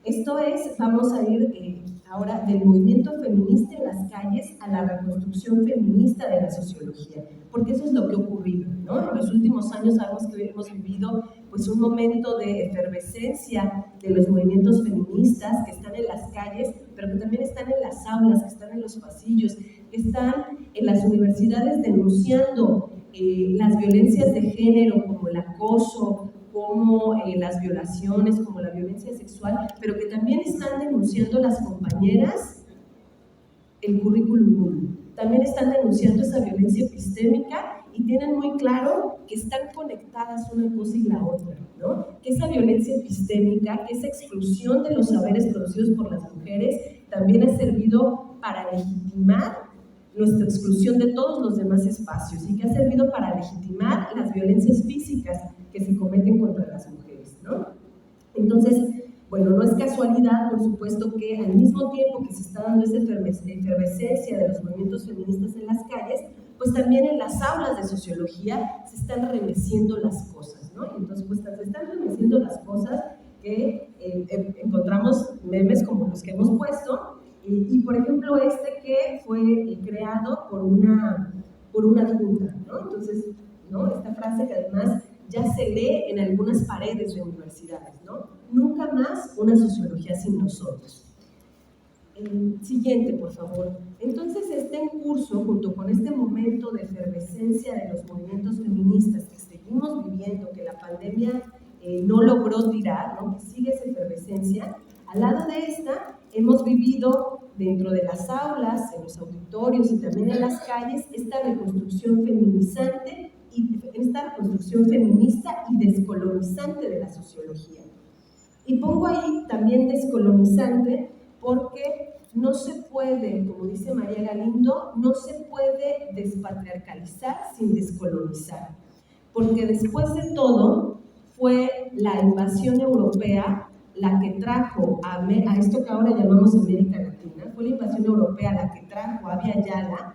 Esto es, vamos a ir ahora del movimiento feminista en las calles a la reconstrucción feminista de la sociología, porque eso es lo que ha ocurrido, ¿no? En los últimos años sabemos que hemos vivido pues, un momento de efervescencia de los movimientos feministas que están en las calles, pero que también están en las aulas, que están en los pasillos, que están en las universidades denunciando las violencias de género como el acoso, como las violaciones, como la violencia sexual, pero que también están denunciando las compañeras el currículum nulo. También están denunciando esa violencia epistémica y tienen muy claro que están conectadas una cosa y la otra, ¿no? Que esa violencia epistémica, que esa exclusión de los saberes producidos por las mujeres, también ha servido para legitimar nuestra exclusión de todos los demás espacios y que ha servido para legitimar las violencias físicas que se cometen contra las mujeres, ¿no? Entonces, bueno, no es casualidad, por supuesto, que al mismo tiempo que se está dando esa efervescencia de los movimientos feministas en las calles, pues también en las aulas de sociología se están remeciendo las cosas, ¿no? Y entonces, pues se están remeciendo las cosas que encontramos memes como los que hemos puesto, y por ejemplo que fue creado por una adjunta, ¿no? Entonces, ¿no? Esta frase que además ya se lee en algunas paredes de universidades, ¿no? Nunca más una sociología sin nosotros. Siguiente, por favor. Entonces, está en curso, junto con este momento de efervescencia de los movimientos feministas que seguimos viviendo, que la pandemia no logró tirar, ¿no? Que sigue esa efervescencia. Al lado de esta, hemos vivido dentro de las aulas, en los auditorios y también en las calles, esta reconstrucción feminizante y esta reconstrucción feminista y descolonizante de la sociología. Y pongo ahí también descolonizante porque no se puede, como dice María Galindo, no se puede despatriarcalizar sin descolonizar. Porque después de todo fue la invasión europea la que trajo a esto que ahora llamamos América Latina, fue la invasión europea la que trajo a Abya Yala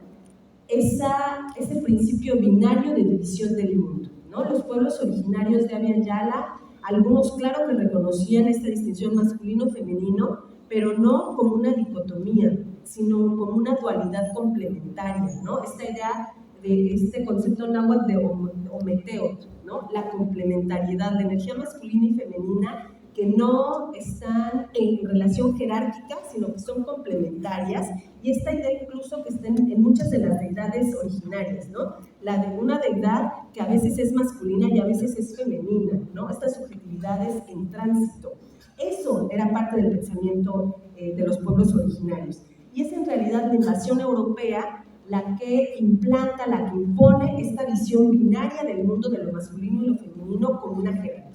ese principio binario de división del mundo, ¿no? Los pueblos originarios de Abya Yala, algunos claro que reconocían esta distinción masculino-femenino, pero no como una dicotomía, sino como una dualidad complementaria, ¿no? Esta idea de este concepto náhuatl de ometeo, ¿no? La complementariedad, la energía masculina y femenina que no están en relación jerárquica, sino que son complementarias, y esta idea incluso que está en muchas de las deidades originarias, ¿no? La de una deidad que a veces es masculina y a veces es femenina, ¿no? Estas subjetividades en tránsito. Eso era parte del pensamiento de los pueblos originarios. Y es en realidad la invasión europea la que implanta, la que impone esta visión binaria del mundo de lo masculino y lo femenino como una jerarquía.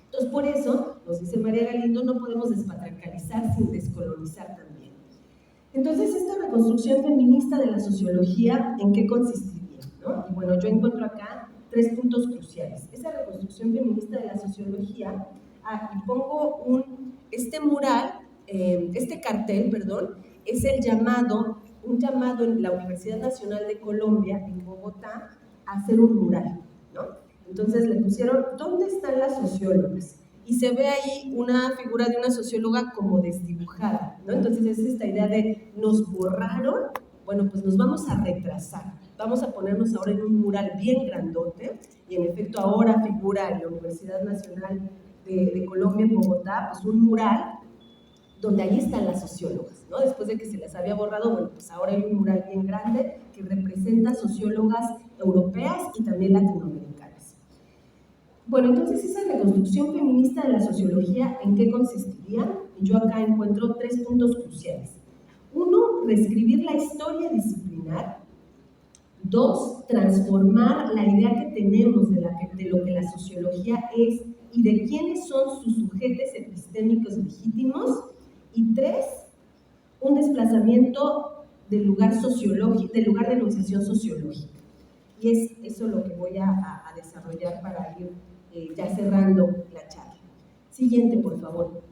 Entonces, por eso, nos dice María Galindo, no podemos despatriarcalizar sin descolonizar también. Entonces, esta reconstrucción feminista de la sociología, ¿en qué consistiría? ¿No? Y bueno, yo encuentro acá 3 puntos cruciales. Esa reconstrucción feminista de la sociología, y pongo este cartel, es un llamado en la Universidad Nacional de Colombia, en Bogotá, a hacer un mural, ¿no? Entonces le pusieron, ¿dónde están las sociólogas? Y se ve ahí una figura de una socióloga como desdibujada, ¿no? Entonces es esta idea de, nos borraron, bueno, pues nos vamos a retrasar, vamos a ponernos ahora en un mural bien grandote, y en efecto ahora figura en la Universidad Nacional de Colombia, en Bogotá, pues un mural donde ahí están las sociólogas, ¿no? Después de que se les había borrado, bueno, pues ahora hay un mural bien grande que representa sociólogas europeas y también latinoamericanas. Bueno, entonces esa reconstrucción feminista de la sociología, ¿en qué consistiría? Yo acá encuentro 3 puntos cruciales. 1, reescribir la historia disciplinar. 2, transformar la idea que tenemos de lo que la sociología es y de quiénes son sus sujetos epistémicos legítimos. Y 3, un desplazamiento del lugar de enunciación sociológica. Y es eso lo que voy a desarrollar para ir ya cerrando la charla. Siguiente, por favor.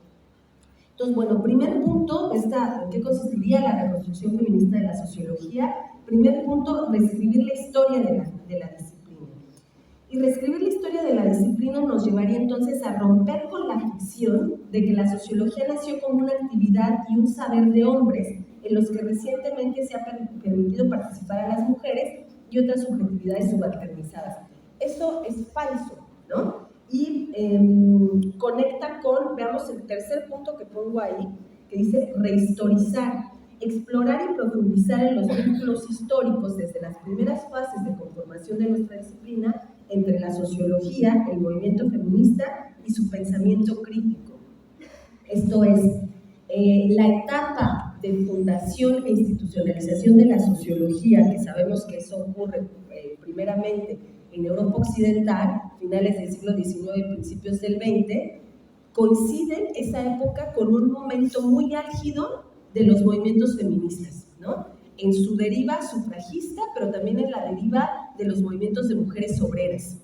Entonces, bueno, primer punto, ¿en qué consistiría la reconstrucción feminista de la sociología? Primer punto, reescribir la historia de la disciplina. Y reescribir la historia de la disciplina nos llevaría entonces a romper con la ficción de que la sociología nació como una actividad y un saber de hombres en los que recientemente se ha permitido participar a las mujeres y otras subjetividades subalternizadas. Eso es falso, ¿no? Y conecta con, veamos el tercer punto que pongo ahí, que dice rehistorizar, explorar y profundizar en los vínculos históricos desde las primeras fases de conformación de nuestra disciplina entre la sociología, el movimiento feminista y su pensamiento crítico. Esto es, la etapa de fundación e institucionalización de la sociología, que sabemos que eso ocurre primeramente en Europa Occidental, finales del siglo XIX y principios del XX, coinciden esa época con un momento muy álgido de los movimientos feministas, ¿no? En su deriva sufragista, pero también en la deriva de los movimientos de mujeres obreras.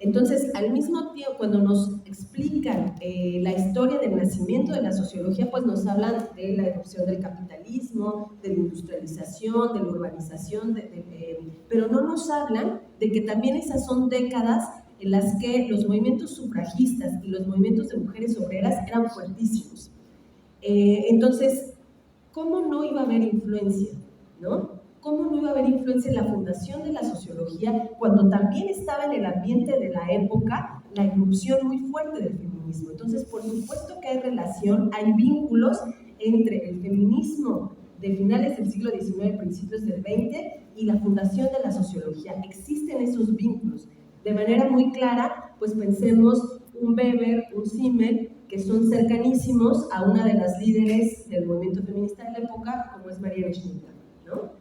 Entonces, al mismo tiempo, cuando nos explican la historia del nacimiento de la sociología, pues nos hablan de la erupción del capitalismo, de la industrialización, de la urbanización, pero no nos hablan de que también esas son décadas en las que los movimientos sufragistas y los movimientos de mujeres obreras eran fuertísimos. Entonces, ¿cómo no iba a haber influencia, no? ¿Cómo no iba a haber influencia en la fundación de la sociología cuando también estaba en el ambiente de la época la irrupción muy fuerte del feminismo? Entonces, por supuesto que hay relación, hay vínculos entre el feminismo de finales del siglo XIX y principios del XX y la fundación de la sociología. Existen esos vínculos. De manera muy clara, pues pensemos un Weber, un Simmel, que son cercanísimos a una de las líderes del movimiento feminista de la época, como es María Schnittger, ¿no?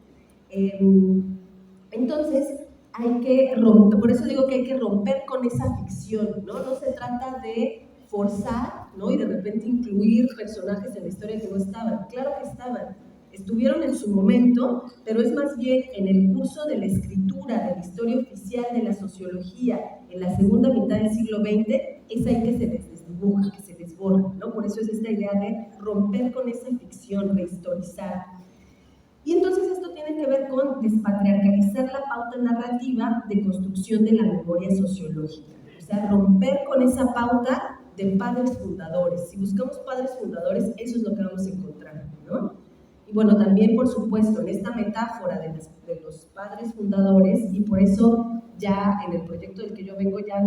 Entonces, hay que romper, por eso digo que hay que romper con esa ficción, ¿no? No se trata de forzar, ¿no? Y de repente incluir personajes en la historia que no estaban. Claro que estaban, estuvieron en su momento, pero es más bien en el curso de la escritura de la historia oficial de la sociología en la segunda mitad del siglo XX, es ahí que se les desdibuja, que se les borra, ¿no? Por eso es esta idea de romper con esa ficción, rehistorizar. Y entonces esto tiene que ver con despatriarcalizar la pauta narrativa de construcción de la memoria sociológica. O sea, romper con esa pauta de padres fundadores. Si buscamos padres fundadores, eso es lo que vamos a encontrar, ¿no? Y bueno, también, por supuesto, en esta metáfora de los padres fundadores, y por eso ya en el proyecto del que yo vengo ya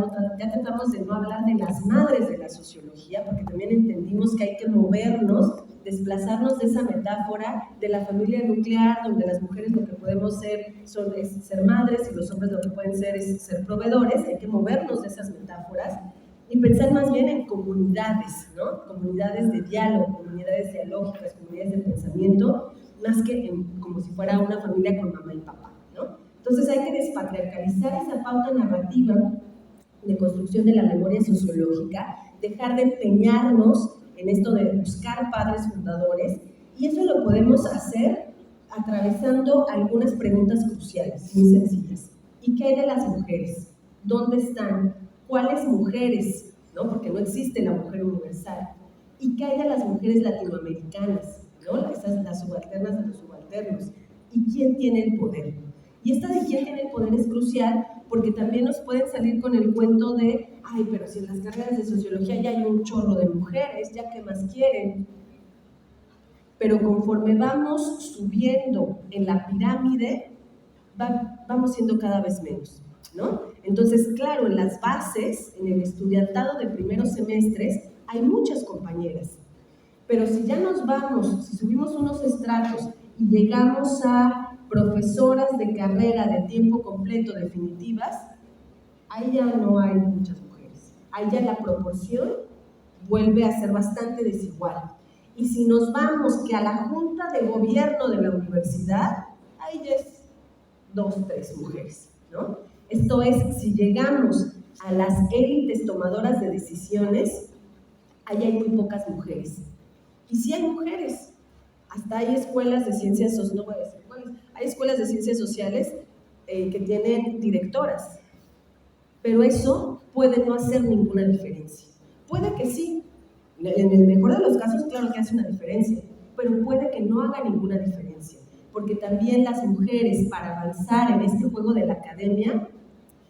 tratamos de no hablar de las madres de la sociología, porque también entendimos que hay que movernos, desplazarnos de esa metáfora de la familia nuclear, donde las mujeres lo que podemos ser es ser madres y los hombres lo que pueden ser es ser proveedores. Hay que movernos de esas metáforas y pensar más bien en comunidades, ¿no? Comunidades de diálogo, comunidades dialógicas, comunidades de pensamiento, más que como si fuera una familia con mamá y papá, ¿no? Entonces hay que despatriarcalizar esa pauta narrativa de construcción de la memoria sociológica, dejar de empeñarnos en esto de buscar padres fundadores, y eso lo podemos hacer atravesando algunas preguntas cruciales, muy sencillas. ¿Y qué hay de las mujeres? ¿Dónde están? ¿Cuáles mujeres? ¿No? Porque no existe la mujer universal. ¿Y qué hay de las mujeres latinoamericanas? ¿No? Esas, las subalternas de los subalternos. ¿Y quién tiene el poder? Y esta de quién tiene el poder es crucial porque también nos pueden salir con el cuento de ay, pero si en las carreras de sociología ya hay un chorro de mujeres, ¿ya qué más quieren? Pero conforme vamos subiendo en la pirámide, vamos siendo cada vez menos, ¿no? Entonces, claro, en las bases, en el estudiantado de primeros semestres, hay muchas compañeras. Pero si ya nos vamos, si subimos unos estratos y llegamos a profesoras de carrera de tiempo completo definitivas, ahí ya no hay muchas mujeres. Ahí ya la proporción vuelve a ser bastante desigual. Y si nos vamos que a la junta de gobierno de la universidad, ahí ya es 2, 3 mujeres, ¿no? Esto es, si llegamos a las élites tomadoras de decisiones, ahí hay muy pocas mujeres. Y sí hay mujeres, hasta hay escuelas de ciencias sociales, no voy a decir cuáles, hay escuelas de ciencias sociales que tienen directoras, pero eso puede no hacer ninguna diferencia. Puede que sí, en el mejor de los casos, claro que hace una diferencia, pero puede que no haga ninguna diferencia, porque también las mujeres, para avanzar en este juego de la academia,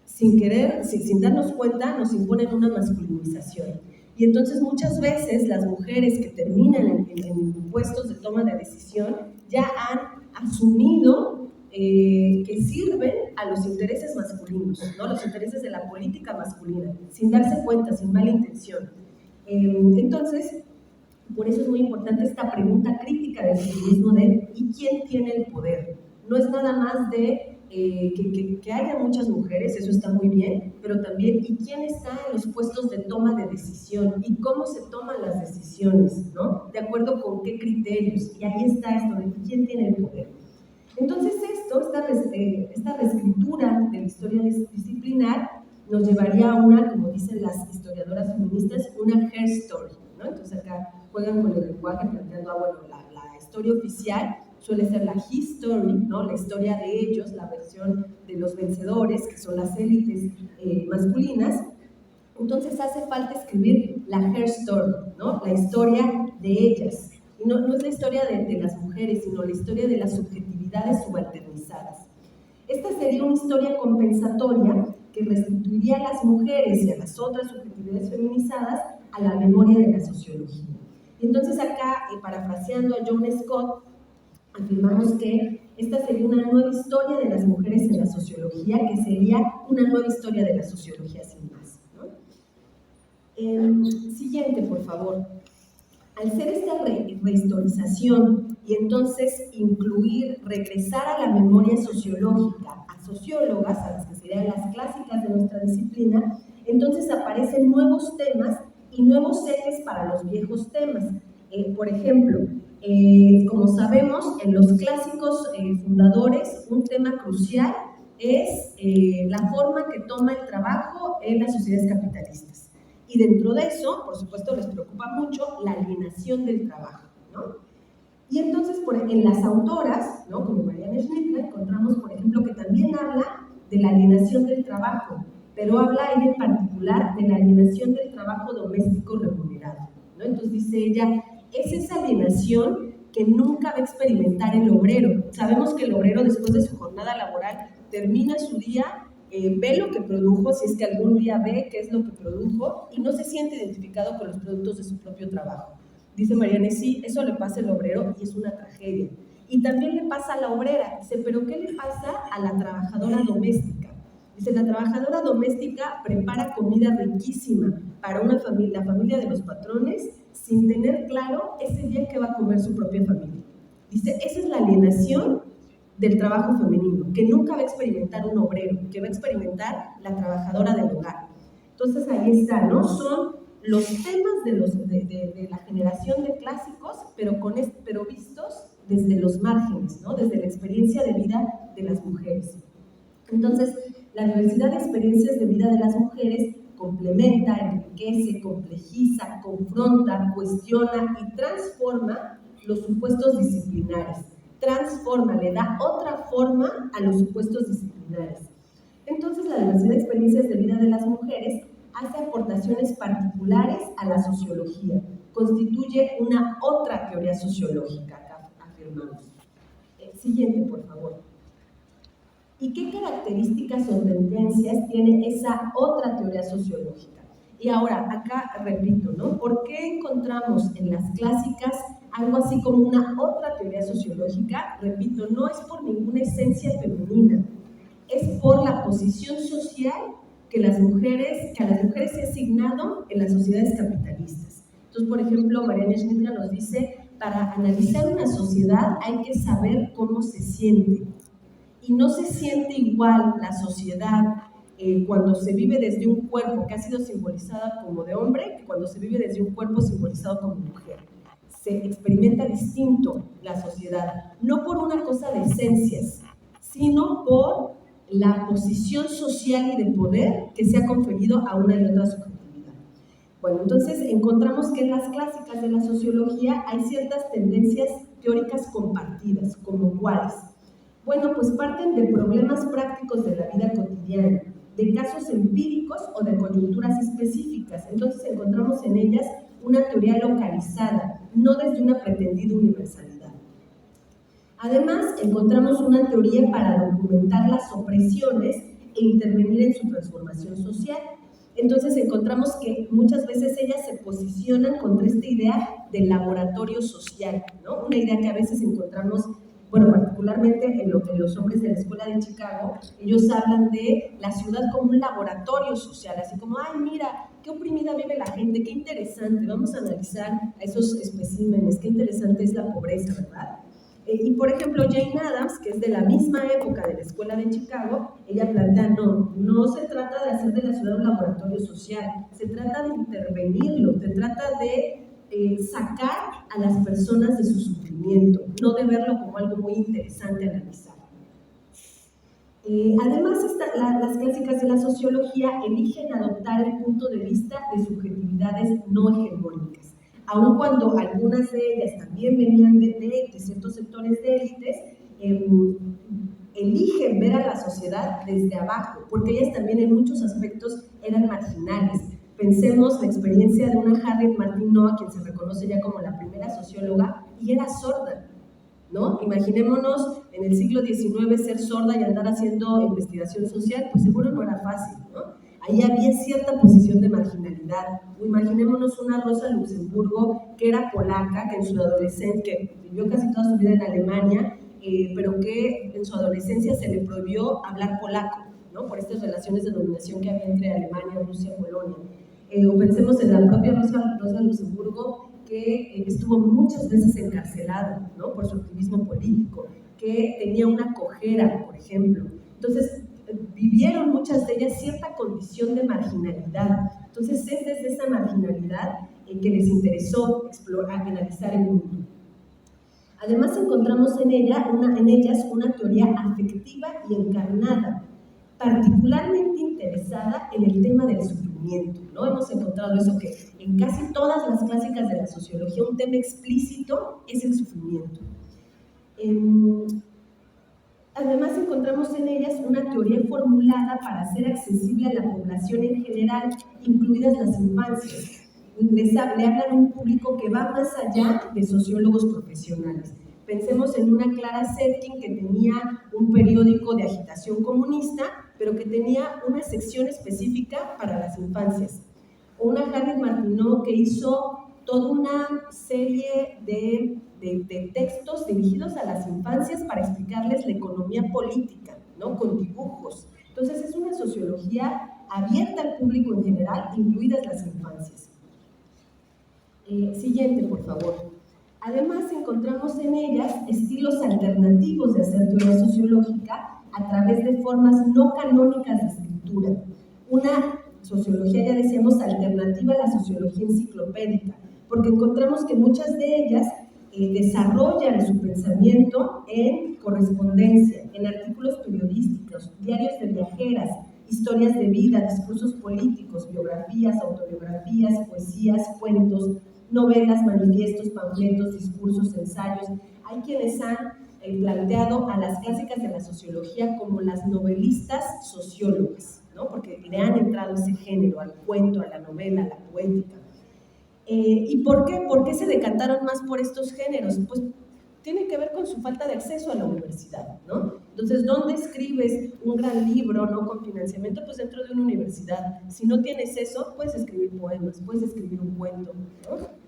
sin querer, sin darnos cuenta, nos imponen una masculinización. Y entonces muchas veces las mujeres que terminan en puestos de toma de decisión ya han asumido que sirven a los intereses masculinos, ¿no? Los intereses de la política masculina, sin darse cuenta, sin mala intención. Entonces, por eso es muy importante esta pregunta crítica del feminismo de ¿y quién tiene el poder? No es nada más de que haya muchas mujeres, eso está muy bien, pero también ¿y quién está en los puestos de toma de decisión? ¿Y cómo se toman las decisiones? ¿No? ¿De acuerdo con qué criterios? Y ahí está esto de quién tiene el poder. Entonces esta reescritura de la historia disciplinar nos llevaría a una, como dicen las historiadoras feministas, una hair story, ¿no? Entonces acá juegan con el lenguaje planteando, bueno, la historia oficial suele ser la history, ¿no? La historia de ellos, la versión de los vencedores, que son las élites masculinas. Entonces hace falta escribir la hair story, ¿no? La historia de ellas. Y no es la historia de las mujeres, sino la historia de las subjetividades subalternizadas. Esta sería una historia compensatoria que restituiría a las mujeres y a las otras subjetividades feminizadas a la memoria de la sociología. Y entonces acá, parafraseando a John Scott, afirmamos que esta sería una nueva historia de las mujeres en la sociología, que sería una nueva historia de la sociología sin más, ¿no? Siguiente, por favor. Al ser esta rehistorización y entonces regresar a la memoria sociológica, a sociólogas, a las que serían las clásicas de nuestra disciplina, entonces aparecen nuevos temas y nuevos ejes para los viejos temas. Por ejemplo, como sabemos, en los clásicos fundadores, un tema crucial es la forma que toma el trabajo en las sociedades capitalistas. Y dentro de eso, por supuesto, les preocupa mucho la alienación del trabajo, ¿no? Y entonces, en las autoras, ¿no?, como Marianne Schnittler, encontramos, por ejemplo, que también habla de la alienación del trabajo, pero habla ella en particular de la alienación del trabajo doméstico remunerado, ¿no? Entonces dice ella, es esa alienación que nunca va a experimentar el obrero. Sabemos que el obrero, después de su jornada laboral, termina su día, ve lo que produjo, si es que algún día ve qué es lo que produjo, y no se siente identificado con los productos de su propio trabajo. Dice Marianne, sí, eso le pasa al obrero y es una tragedia. Y también le pasa a la obrera. Dice, ¿pero qué le pasa a la trabajadora doméstica? Dice, la trabajadora doméstica prepara comida riquísima para una familia, la familia de los patrones, sin tener claro ese día que va a comer su propia familia. Dice, esa es la alienación del trabajo femenino, que nunca va a experimentar un obrero, que va a experimentar la trabajadora del hogar. Entonces ahí está, ¿no? Son los temas de la generación de clásicos, pero vistos desde los márgenes, ¿no?, desde la experiencia de vida de las mujeres. Entonces, la diversidad de experiencias de vida de las mujeres complementa, enriquece, complejiza, confronta, cuestiona y transforma los supuestos disciplinares. Transforma, le da otra forma a los supuestos disciplinares. Entonces, la diversidad de experiencias de vida de las mujeres hace aportaciones particulares a la sociología, constituye una otra teoría sociológica, afirmamos. Siguiente, por favor. ¿Y qué características o tendencias tiene esa otra teoría sociológica? Y ahora, acá repito, ¿no? ¿Por qué encontramos en las clásicas algo así como una otra teoría sociológica? Repito, no es por ninguna esencia femenina, es por la posición social que a las mujeres se ha asignado en las sociedades capitalistas. Entonces, por ejemplo, Marianne Schnittler nos dice, para analizar una sociedad hay que saber cómo se siente. Y no se siente igual la sociedad cuando se vive desde un cuerpo que ha sido simbolizado como de hombre que cuando se vive desde un cuerpo simbolizado como mujer. Se experimenta distinto la sociedad, no por una cosa de esencias, sino por la posición social y de poder que se ha conferido a una y otra subjetividad. Bueno, entonces encontramos que en las clásicas de la sociología hay ciertas tendencias teóricas compartidas, como cuáles. Bueno, pues parten de problemas prácticos de la vida cotidiana, de casos empíricos o de coyunturas específicas. Entonces encontramos en ellas una teoría localizada, no desde una pretendida universalidad. Además, encontramos una teoría para documentar las opresiones e intervenir en su transformación social. Entonces encontramos que muchas veces ellas se posicionan contra esta idea del laboratorio social, ¿no? Una idea que a veces encontramos, bueno, particularmente en los hombres de la Escuela de Chicago, ellos hablan de la ciudad como un laboratorio social, así como, ay, mira, qué oprimida vive la gente, qué interesante, vamos a analizar a esos especímenes, qué interesante es la pobreza, ¿verdad? Y por ejemplo, Jane Addams, que es de la misma época de la Escuela de Chicago, ella plantea, no se trata de hacer de la ciudad un laboratorio social, se trata de intervenirlo, se trata de sacar a las personas de su sufrimiento, no de verlo como algo muy interesante a analizar. Además, las clásicas de la sociología eligen adoptar el punto de vista de subjetividades no hegemónicas, aun cuando algunas de ellas también venían de ciertos sectores de élites, eligen ver a la sociedad desde abajo, porque ellas también en muchos aspectos eran marginales. Pensemos la experiencia de una Harriet Martineau, quien se reconoce ya como la primera socióloga, y era sorda, ¿no? Imaginémonos en el siglo XIX ser sorda y andar haciendo investigación social, pues seguro no era fácil, ¿no? Ahí había cierta posición de marginalidad. O imaginémonos una Rosa Luxemburgo que era polaca, que en su adolescencia, que vivió casi toda su vida en Alemania, pero que en su adolescencia se le prohibió hablar polaco, ¿no? Por estas relaciones de dominación que había entre Alemania, Rusia y Polonia. O pensemos en la propia Rosa Luxemburgo, que estuvo muchas veces encarcelada, ¿no?, por su activismo político, que tenía una cojera, por ejemplo. Entonces, vivieron muchas de ellas cierta condición de marginalidad. Entonces, es desde esa marginalidad que les interesó explorar, analizar el mundo. Además, encontramos en ellas una teoría afectiva y encarnada, particularmente interesada en el tema del sufrimiento, ¿no? Hemos encontrado eso, que en casi todas las clásicas de la sociología un tema explícito es el sufrimiento. Además, encontramos en ellas una teoría formulada para hacer accesible a la población en general, incluidas las infancias. Le hablan a un público que va más allá de sociólogos profesionales. Pensemos en una Clara Zetkin que tenía un periódico de agitación comunista, pero que tenía una sección específica para las infancias. O una Harriet Martineau que hizo toda una serie de textos dirigidos a las infancias para explicarles la economía política, ¿no? Con dibujos. Entonces es una sociología abierta al público en general, incluidas las infancias. Siguiente, por favor. Además, encontramos en ellas estilos alternativos de hacer teoría sociológica a través de formas no canónicas de escritura. Una sociología, ya decíamos, alternativa a la sociología enciclopédica, porque encontramos que muchas de ellas desarrollan su pensamiento en correspondencia, en artículos periodísticos, diarios de viajeras, historias de vida, discursos políticos, biografías, autobiografías, poesías, cuentos, novelas, manifiestos, panfletos, discursos, ensayos. Hay quienes han planteado a las clásicas de la sociología como las novelistas sociólogas, ¿no? Porque le han entrado ese género, al cuento, a la novela, a la poética. ¿Y por qué? ¿Por qué se decantaron más por estos géneros? Pues tiene que ver con su falta de acceso a la universidad, ¿no? Entonces, ¿dónde escribes un gran libro, no con financiamiento? Pues dentro de una universidad. Si no tienes eso, puedes escribir poemas, puedes escribir un cuento, ¿no?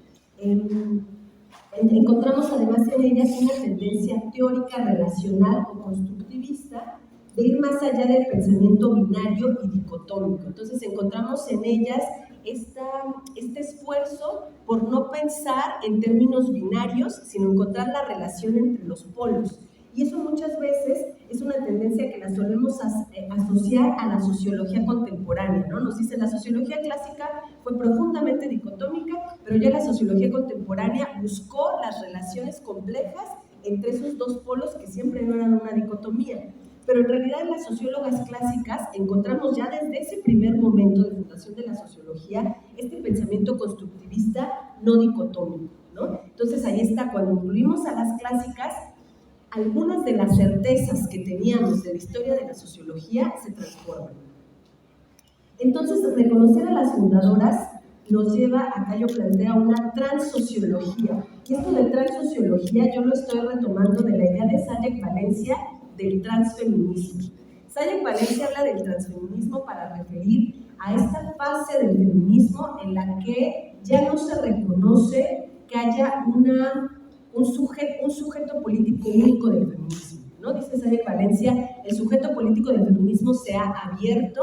Encontramos además en ellas una tendencia teórica, relacional o constructivista de ir más allá del pensamiento binario y dicotómico. Entonces encontramos en ellas este esfuerzo por no pensar en términos binarios, sino encontrar la relación entre los polos. Y eso muchas veces es una tendencia que la solemos asociar a la sociología contemporánea, ¿no? Nos dicen, la sociología clásica fue profundamente dicotómica, pero ya la sociología contemporánea buscó las relaciones complejas entre esos dos polos que siempre no eran una dicotomía. Pero en realidad en las sociólogas clásicas encontramos ya desde ese primer momento de fundación de la sociología este pensamiento constructivista no dicotómico, ¿no? Entonces ahí está, cuando incluimos a las clásicas, algunas de las certezas que teníamos de la historia de la sociología se transforman. Entonces, reconocer a las fundadoras nos lleva, acá yo planteo, una transsociología. Y esto de transsociología yo lo estoy retomando de la idea de Sayek Valencia del transfeminismo. Sayek Valencia habla del transfeminismo para referir a esta fase del feminismo en la que ya no se reconoce que haya un sujeto político único del feminismo, ¿no? Dice Sayek Valencia, el sujeto político del feminismo se ha abierto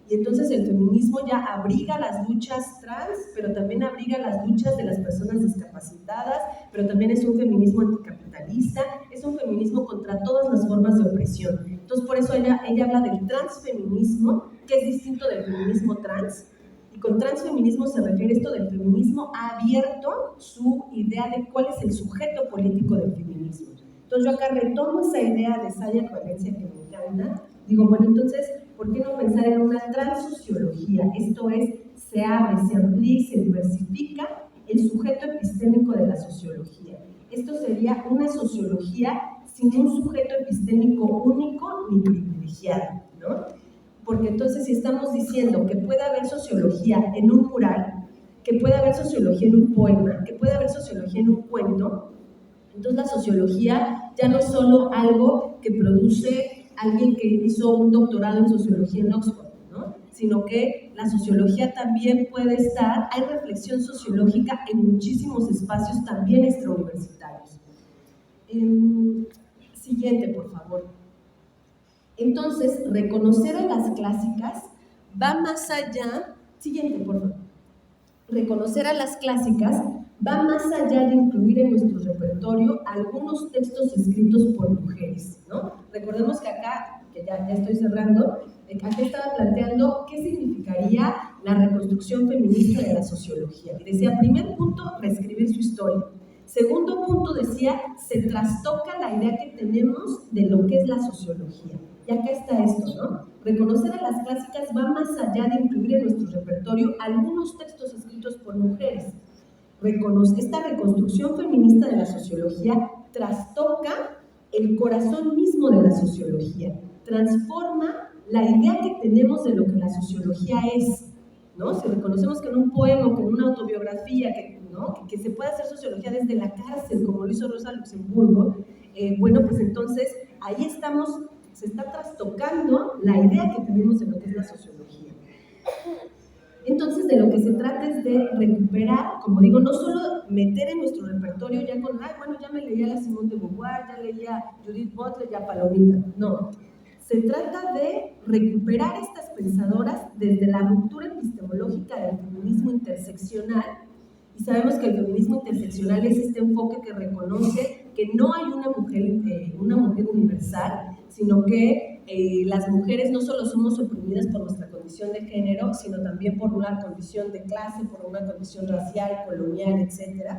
y entonces el feminismo ya abriga las luchas trans, pero también abriga las luchas de las personas discapacitadas, pero también es un feminismo anticapitalista, es un feminismo contra todas las formas de opresión. Entonces por eso ella habla del transfeminismo, que es distinto del feminismo trans. Y con transfeminismo se refiere esto del feminismo ha abierto su idea de cuál es el sujeto político del feminismo. Entonces yo acá retomo esa idea de Sayek Valencia que me encanta. Digo, bueno, entonces, ¿por qué no pensar en una transsociología? Esto es, se abre, se amplía y se diversifica el sujeto epistémico de la sociología. Esto sería una sociología sin un sujeto epistémico único ni privilegiado, ¿no? Porque entonces si estamos diciendo que puede haber sociología en un mural, que puede haber sociología en un poema, que puede haber sociología en un cuento, entonces la sociología ya no es solo algo que produce alguien que hizo un doctorado en sociología en Oxford, ¿no? Sino que la sociología también puede estar, hay reflexión sociológica en muchísimos espacios también extrauniversitarios. Siguiente, por favor. Entonces, reconocer a las clásicas va más allá, siguiente, por favor. Reconocer a las clásicas va más allá de incluir en nuestro repertorio algunos textos escritos por mujeres, ¿no? Recordemos que acá, que ya estoy cerrando, acá estaba planteando qué significaría la reconstrucción feminista de la sociología. Y decía, primer punto, reescribir su historia. Segundo punto, decía, se trastoca la idea que tenemos de lo que es la sociología. Y acá está esto, ¿no? Reconocer a las clásicas va más allá de incluir en nuestro repertorio algunos textos escritos por mujeres. Esta reconstrucción feminista de la sociología trastoca el corazón mismo de la sociología, transforma la idea que tenemos de lo que la sociología es, ¿no? Si reconocemos que en un poema o que en una autobiografía, ¿no? que se puede hacer sociología desde la cárcel, como lo hizo Rosa Luxemburgo, bueno, pues entonces ahí estamos, se está trastocando la idea que tenemos de lo que es la sociología. Entonces, de lo que se trata es de recuperar, como digo, no solo meter en nuestro repertorio ya con, bueno, ya me leía la Simone de Beauvoir, ya leía Judith Butler, ya Palomita. No, se trata de recuperar estas pensadoras desde la ruptura epistemológica del feminismo interseccional. Y sabemos que el feminismo interseccional es este enfoque que reconoce que no hay una mujer universal, sino que las mujeres no solo somos oprimidas por nuestra condición de género, sino también por una condición de clase, por una condición racial, colonial, etc.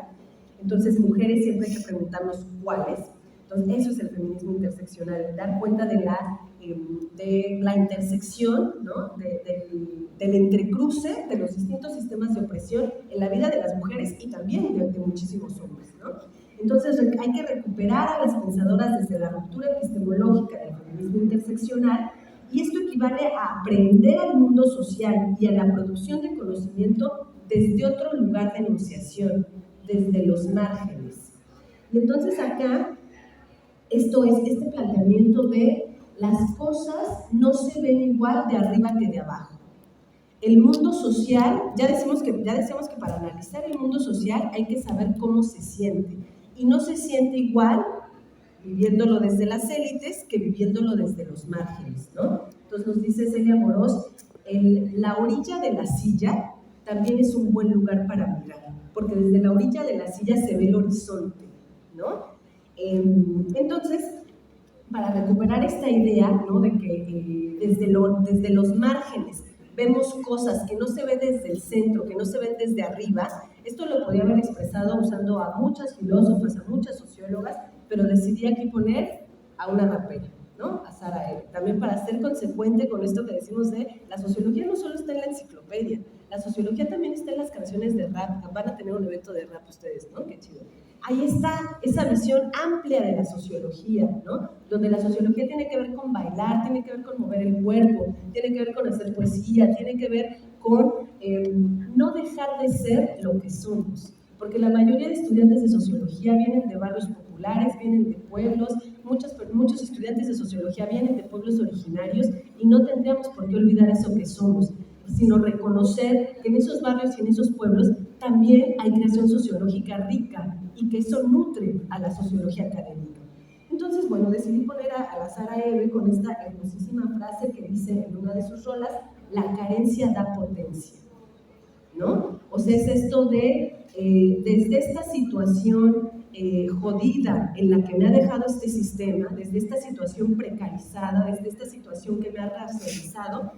Entonces, mujeres siempre hay que preguntarnos cuáles. Entonces, eso es el feminismo interseccional, dar cuenta de la intersección, ¿no? del entrecruce de los distintos sistemas de opresión en la vida de las mujeres y también de muchísimos hombres, ¿no? Entonces hay que recuperar a las pensadoras desde la ruptura epistemológica del feminismo interseccional, y esto equivale a aprender al mundo social y a la producción de conocimiento desde otro lugar de enunciación, desde los márgenes. Y entonces acá, esto es este planteamiento de las cosas no se ven igual de arriba que de abajo. El mundo social, ya decíamos que para analizar el mundo social hay que saber cómo se siente. Y no se siente igual viviéndolo desde las élites que viviéndolo desde los márgenes, ¿no? Entonces nos dice Celia Amorós, la orilla de la silla también es un buen lugar para mirar, porque desde la orilla de la silla se ve el horizonte, ¿no? Entonces, para recuperar esta idea, ¿no? De que desde los márgenes vemos cosas que no se ven desde el centro, que no se ven desde arriba. Esto lo podría haber expresado usando a muchas filósofas, a muchas sociólogas, pero decidí aquí poner a una rapera, ¿no? A Sara Eve. También para ser consecuente con esto que decimos de la sociología no solo está en la enciclopedia, la sociología también está en las canciones de rap. Van a tener un evento de rap ustedes, ¿no? Qué chido. Ahí está esa visión amplia de la sociología, ¿no? Donde la sociología tiene que ver con bailar, tiene que ver con mover el cuerpo, tiene que ver con hacer poesía, tiene que ver con no dejar de ser lo que somos. Porque la mayoría de estudiantes de sociología vienen de barrios populares, vienen de pueblos, muchos estudiantes de sociología vienen de pueblos originarios, y no tendríamos por qué olvidar eso que somos, sino reconocer que en esos barrios y en esos pueblos también hay creación sociológica rica y que eso nutre a la sociología académica. Entonces, bueno, decidí poner a la Sara Eve con esta hermosísima frase que dice en una de sus rolas: la carencia da potencia, ¿no? O sea, es esto de, desde esta situación jodida en la que me ha dejado este sistema, desde esta situación precarizada, desde esta situación que me ha racializado,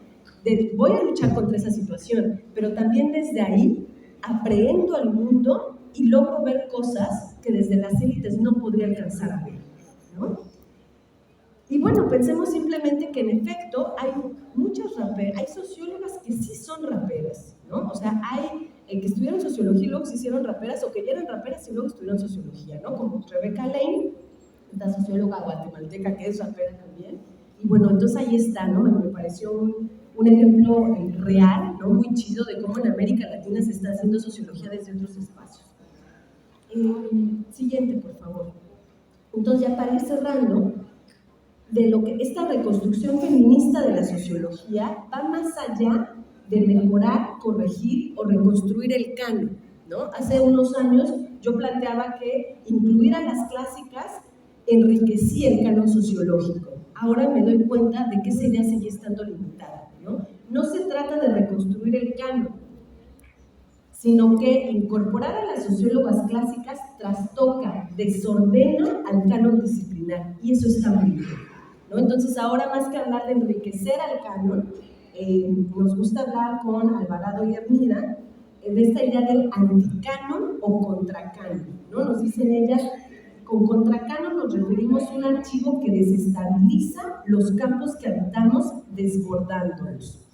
voy a luchar contra esa situación, pero también desde ahí aprehendo al mundo y logro ver cosas que desde las élites no podría alcanzar a ver, ¿no? Y bueno, pensemos simplemente que en efecto hay muchas raperas, hay sociólogas que sí son raperas, ¿no? O sea, hay que estudiaron sociología y luego se hicieron raperas, o que ya eran raperas y luego estudiaron sociología, ¿no? Como Rebecca Lane, esta socióloga guatemalteca que es rapera también. Y bueno, entonces ahí está, ¿no? Me pareció un ejemplo real, ¿no? Muy chido de cómo en América Latina se está haciendo sociología desde otros espacios. Siguiente, por favor. Entonces, ya para ir cerrando, de lo que esta reconstrucción feminista de la sociología va más allá de mejorar, corregir o reconstruir el canon, ¿no? Hace unos años yo planteaba que incluir a las clásicas enriquecía el canon sociológico. Ahora me doy cuenta de que esa idea sigue estando limitada, ¿no? No se trata de reconstruir el canon, sino que incorporar a las sociólogas clásicas trastoca, desordena al canon disciplinar, y eso está muy bien, ¿no? Entonces ahora, más que hablar de enriquecer al canon, nos gusta hablar con Alvarado y Hermida de esta idea del anticanon o contracanon, ¿no? Nos dicen ellas, Con contracanon nos referimos a un archivo que desestabiliza los campos que habitamos desbordándolos.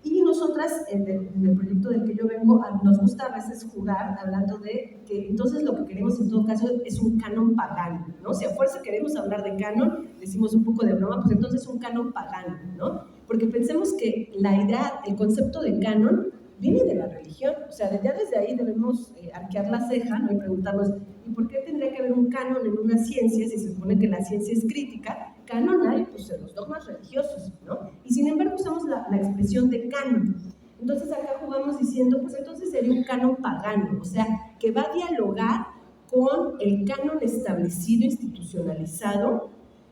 Y nosotras, en el proyecto del que yo vengo, nos gusta a veces jugar hablando de que entonces lo que queremos en todo caso es un canon pagano, ¿no? Si a fuerza queremos hablar de canon, decimos un poco de broma, pues entonces un canon pagano, ¿no? Porque pensemos que la idea, el concepto de canon viene de la religión, o sea, ya desde ahí debemos arquear la ceja, ¿no? Y preguntarnos, ¿y por qué tendría que haber un canon en una ciencia si se supone que la ciencia es crítica? Canon hay, pues, en los dogmas religiosos, ¿no? Y sin embargo usamos la expresión de canon. Entonces acá jugamos diciendo, pues entonces sería un canon pagano, o sea, que va a dialogar con el canon establecido, institucionalizado,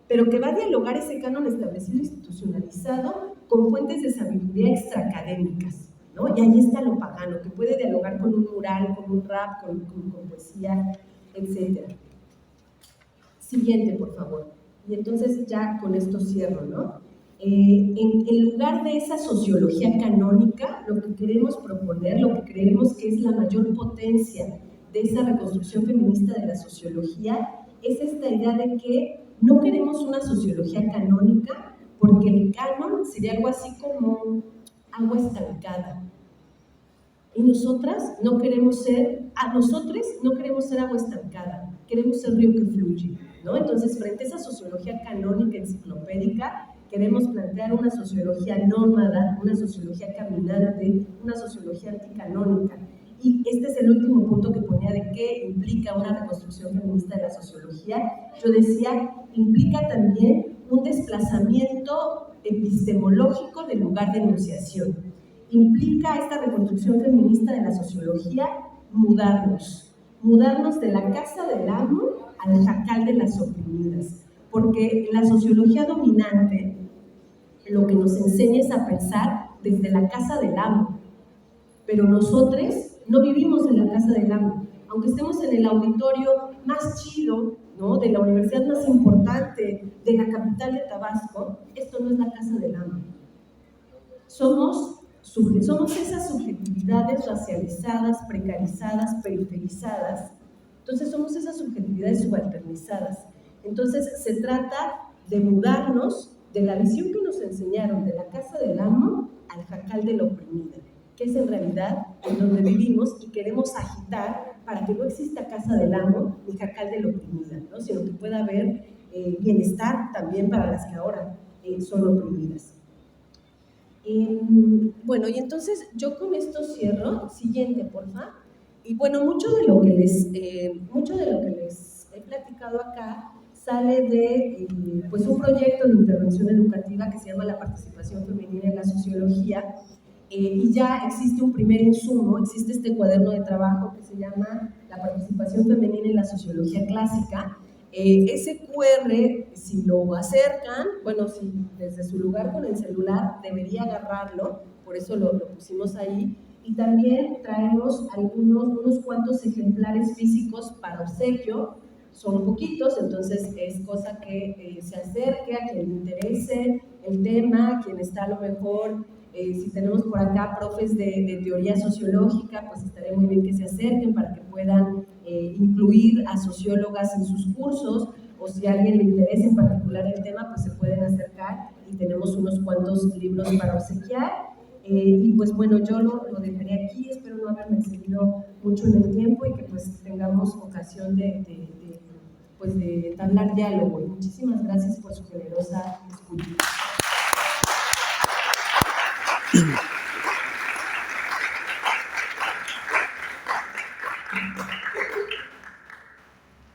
pero que va a dialogar ese canon establecido, institucionalizado, con fuentes de sabiduría extraacadémicas, ¿no? Y ahí está lo pagano, que puede dialogar con un mural, con un rap, con poesía, etc. Siguiente, por favor. Y entonces ya con esto cierro, ¿no? En lugar de esa sociología canónica, lo que queremos proponer, lo que creemos que es la mayor potencia de esa reconstrucción feminista de la sociología, es esta idea de que no queremos una sociología canónica porque el canon sería algo así como agua estancada. Y nosotras no queremos ser, nosotros no queremos ser agua estancada, queremos ser río que fluye, ¿no? Entonces, frente a esa sociología canónica, enciclopédica, queremos plantear una sociología nómada, una sociología caminante, una sociología anticanónica. Y este es el último punto que ponía de qué implica una reconstrucción feminista de la sociología. Yo decía, implica también un desplazamiento epistemológico del lugar de enunciación. Implica esta reconstrucción feminista de la sociología mudarnos de la casa del amo al jacal de las oprimidas, porque la sociología dominante lo que nos enseña es a pensar desde la casa del amo, pero nosotros no vivimos en la casa del amo, aunque estemos en el auditorio más chido, ¿no?, de la universidad más importante de la capital de Tabasco. Esto no es la casa del amo. Somos esas subjetividades racializadas, precarizadas, periferizadas. Entonces somos esas subjetividades subalternizadas. Entonces se trata de mudarnos de la visión que nos enseñaron de la casa del amo al jacal de la oprimida, que es en realidad en donde vivimos y queremos agitar para que no exista casa del amo ni jacal de la oprimida, ¿no?, sino que pueda haber bienestar también para las que ahora son oprimidas. Bueno, y entonces yo con esto cierro. Siguiente, porfa. Y bueno, mucho de lo que les he platicado acá sale de pues un proyecto de intervención educativa que se llama la participación femenina en la sociología, y ya existe un primer insumo, existe este cuaderno de trabajo que se llama la participación femenina en la sociología clásica. Ese QR, si lo acercan, bueno, si desde su lugar con el celular, debería agarrarlo, por eso lo pusimos ahí. Y también traemos unos cuantos ejemplares físicos para obsequio. Son poquitos, entonces es cosa que se acerque a quien le interese el tema, quien está a lo mejor, si tenemos por acá profes de teoría sociológica, pues estaría muy bien que se acerquen para que puedan incluir a sociólogas en sus cursos, o si a alguien le interesa en particular el tema, pues se pueden acercar y tenemos unos cuantos libros para obsequiar. Y pues bueno, yo lo dejaré aquí, espero no haberme excedido mucho en el tiempo y que pues tengamos ocasión de entablar diálogo. Y muchísimas gracias por su generosa escucha.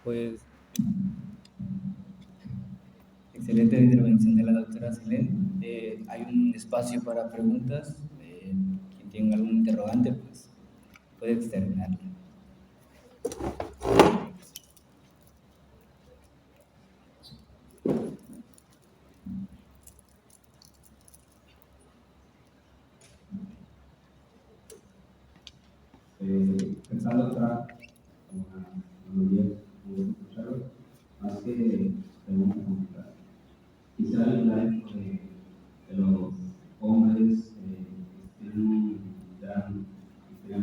Pues, excelente intervención de la doctora Selén. Hay un espacio para preguntas. Quien tenga algún interrogante, pues puede externarlo. Pensando otra, unos días, escucharlo, más que preguntas complicadas. Quisiera hablar de los hombres que tienen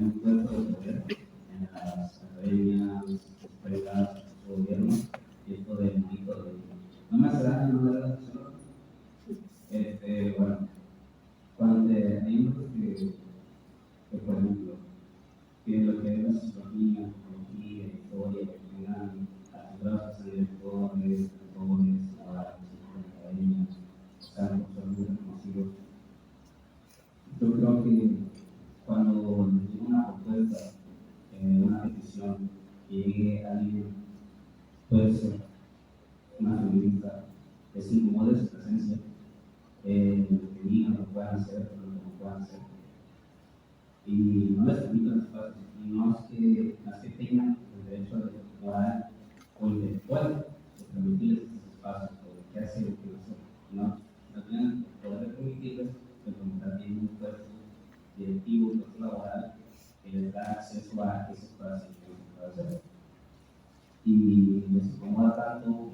un puesto de poder en las academias, escuelas, gobiernos, y no de la sociología. Bueno, cuando hay un grupo que, por ejemplo, que lo que es la sociología, antropología, historia, que tengan acostumbrados a ser directores, autores, academias, o sea, profesores muy reconocidos. Yo creo que cuando nos llega una propuesta, una petición, que llegue alguien, puede ser una feminista, que se incomode su presencia, lo que digan, lo que puedan hacer, lo que no puedan hacer. Y no les permitan espacios, y no es que tengan el derecho moral o intelectual de permitirles esos espacios, o de qué hacer o qué no hacer, no tienen el poder de permitirles, pero como también un puesto directivo, un puesto laboral, que les da acceso a esos espacios que no se puede hacer. Y les incomoda tanto o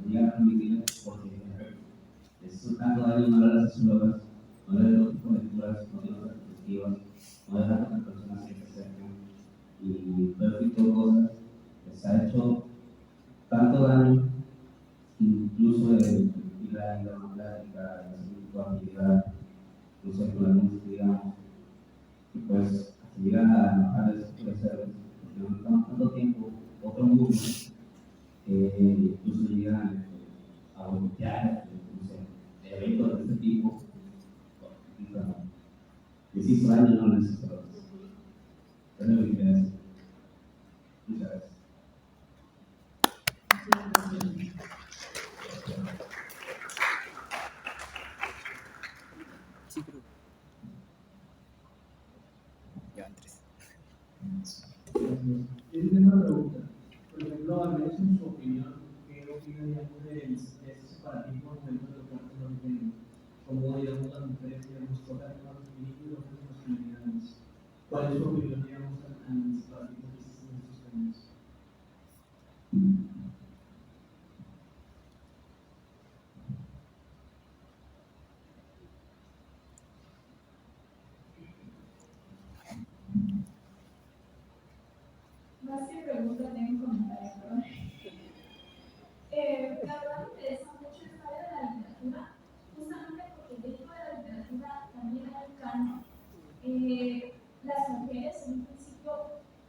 llegan a permitirles porque les está dando daño no a las sociólogas, no le da otro tipo de lecturas, no tiene otras perspectivas, no deja que las personas se acerquen y todo tipo de cosas les ha hecho tanto daño, incluso el la democrática, la actividad, no sé, con algunos digamos, y pues llegan a enojar eso puede ser, porque no estamos tanto tiempo, otro mundo, incluso llegan a boicotear, no sé, eventos de este tipo, y si su año no necesito. Es lo que quería decir. Muchas gracias. Sí, pero... Ya, Andrés. Yo tengo una pregunta. Por ejemplo, al menos en su opinión, ¿qué opina, digamos, de ese separatismo dentro de los cuerpos no femenino? ¿Cómo, digamos, las mujeres, digamos, tocan más femenino y otras masculinidades? ¿Cuál es su opinión, digamos, al separatismo que existe en estos temas? Más que pregunta, tengo un comentario, perdón. La verdad me interesa mucho esta área de la literatura, justamente porque dentro de la literatura también hay un canon. Las mujeres en un principio,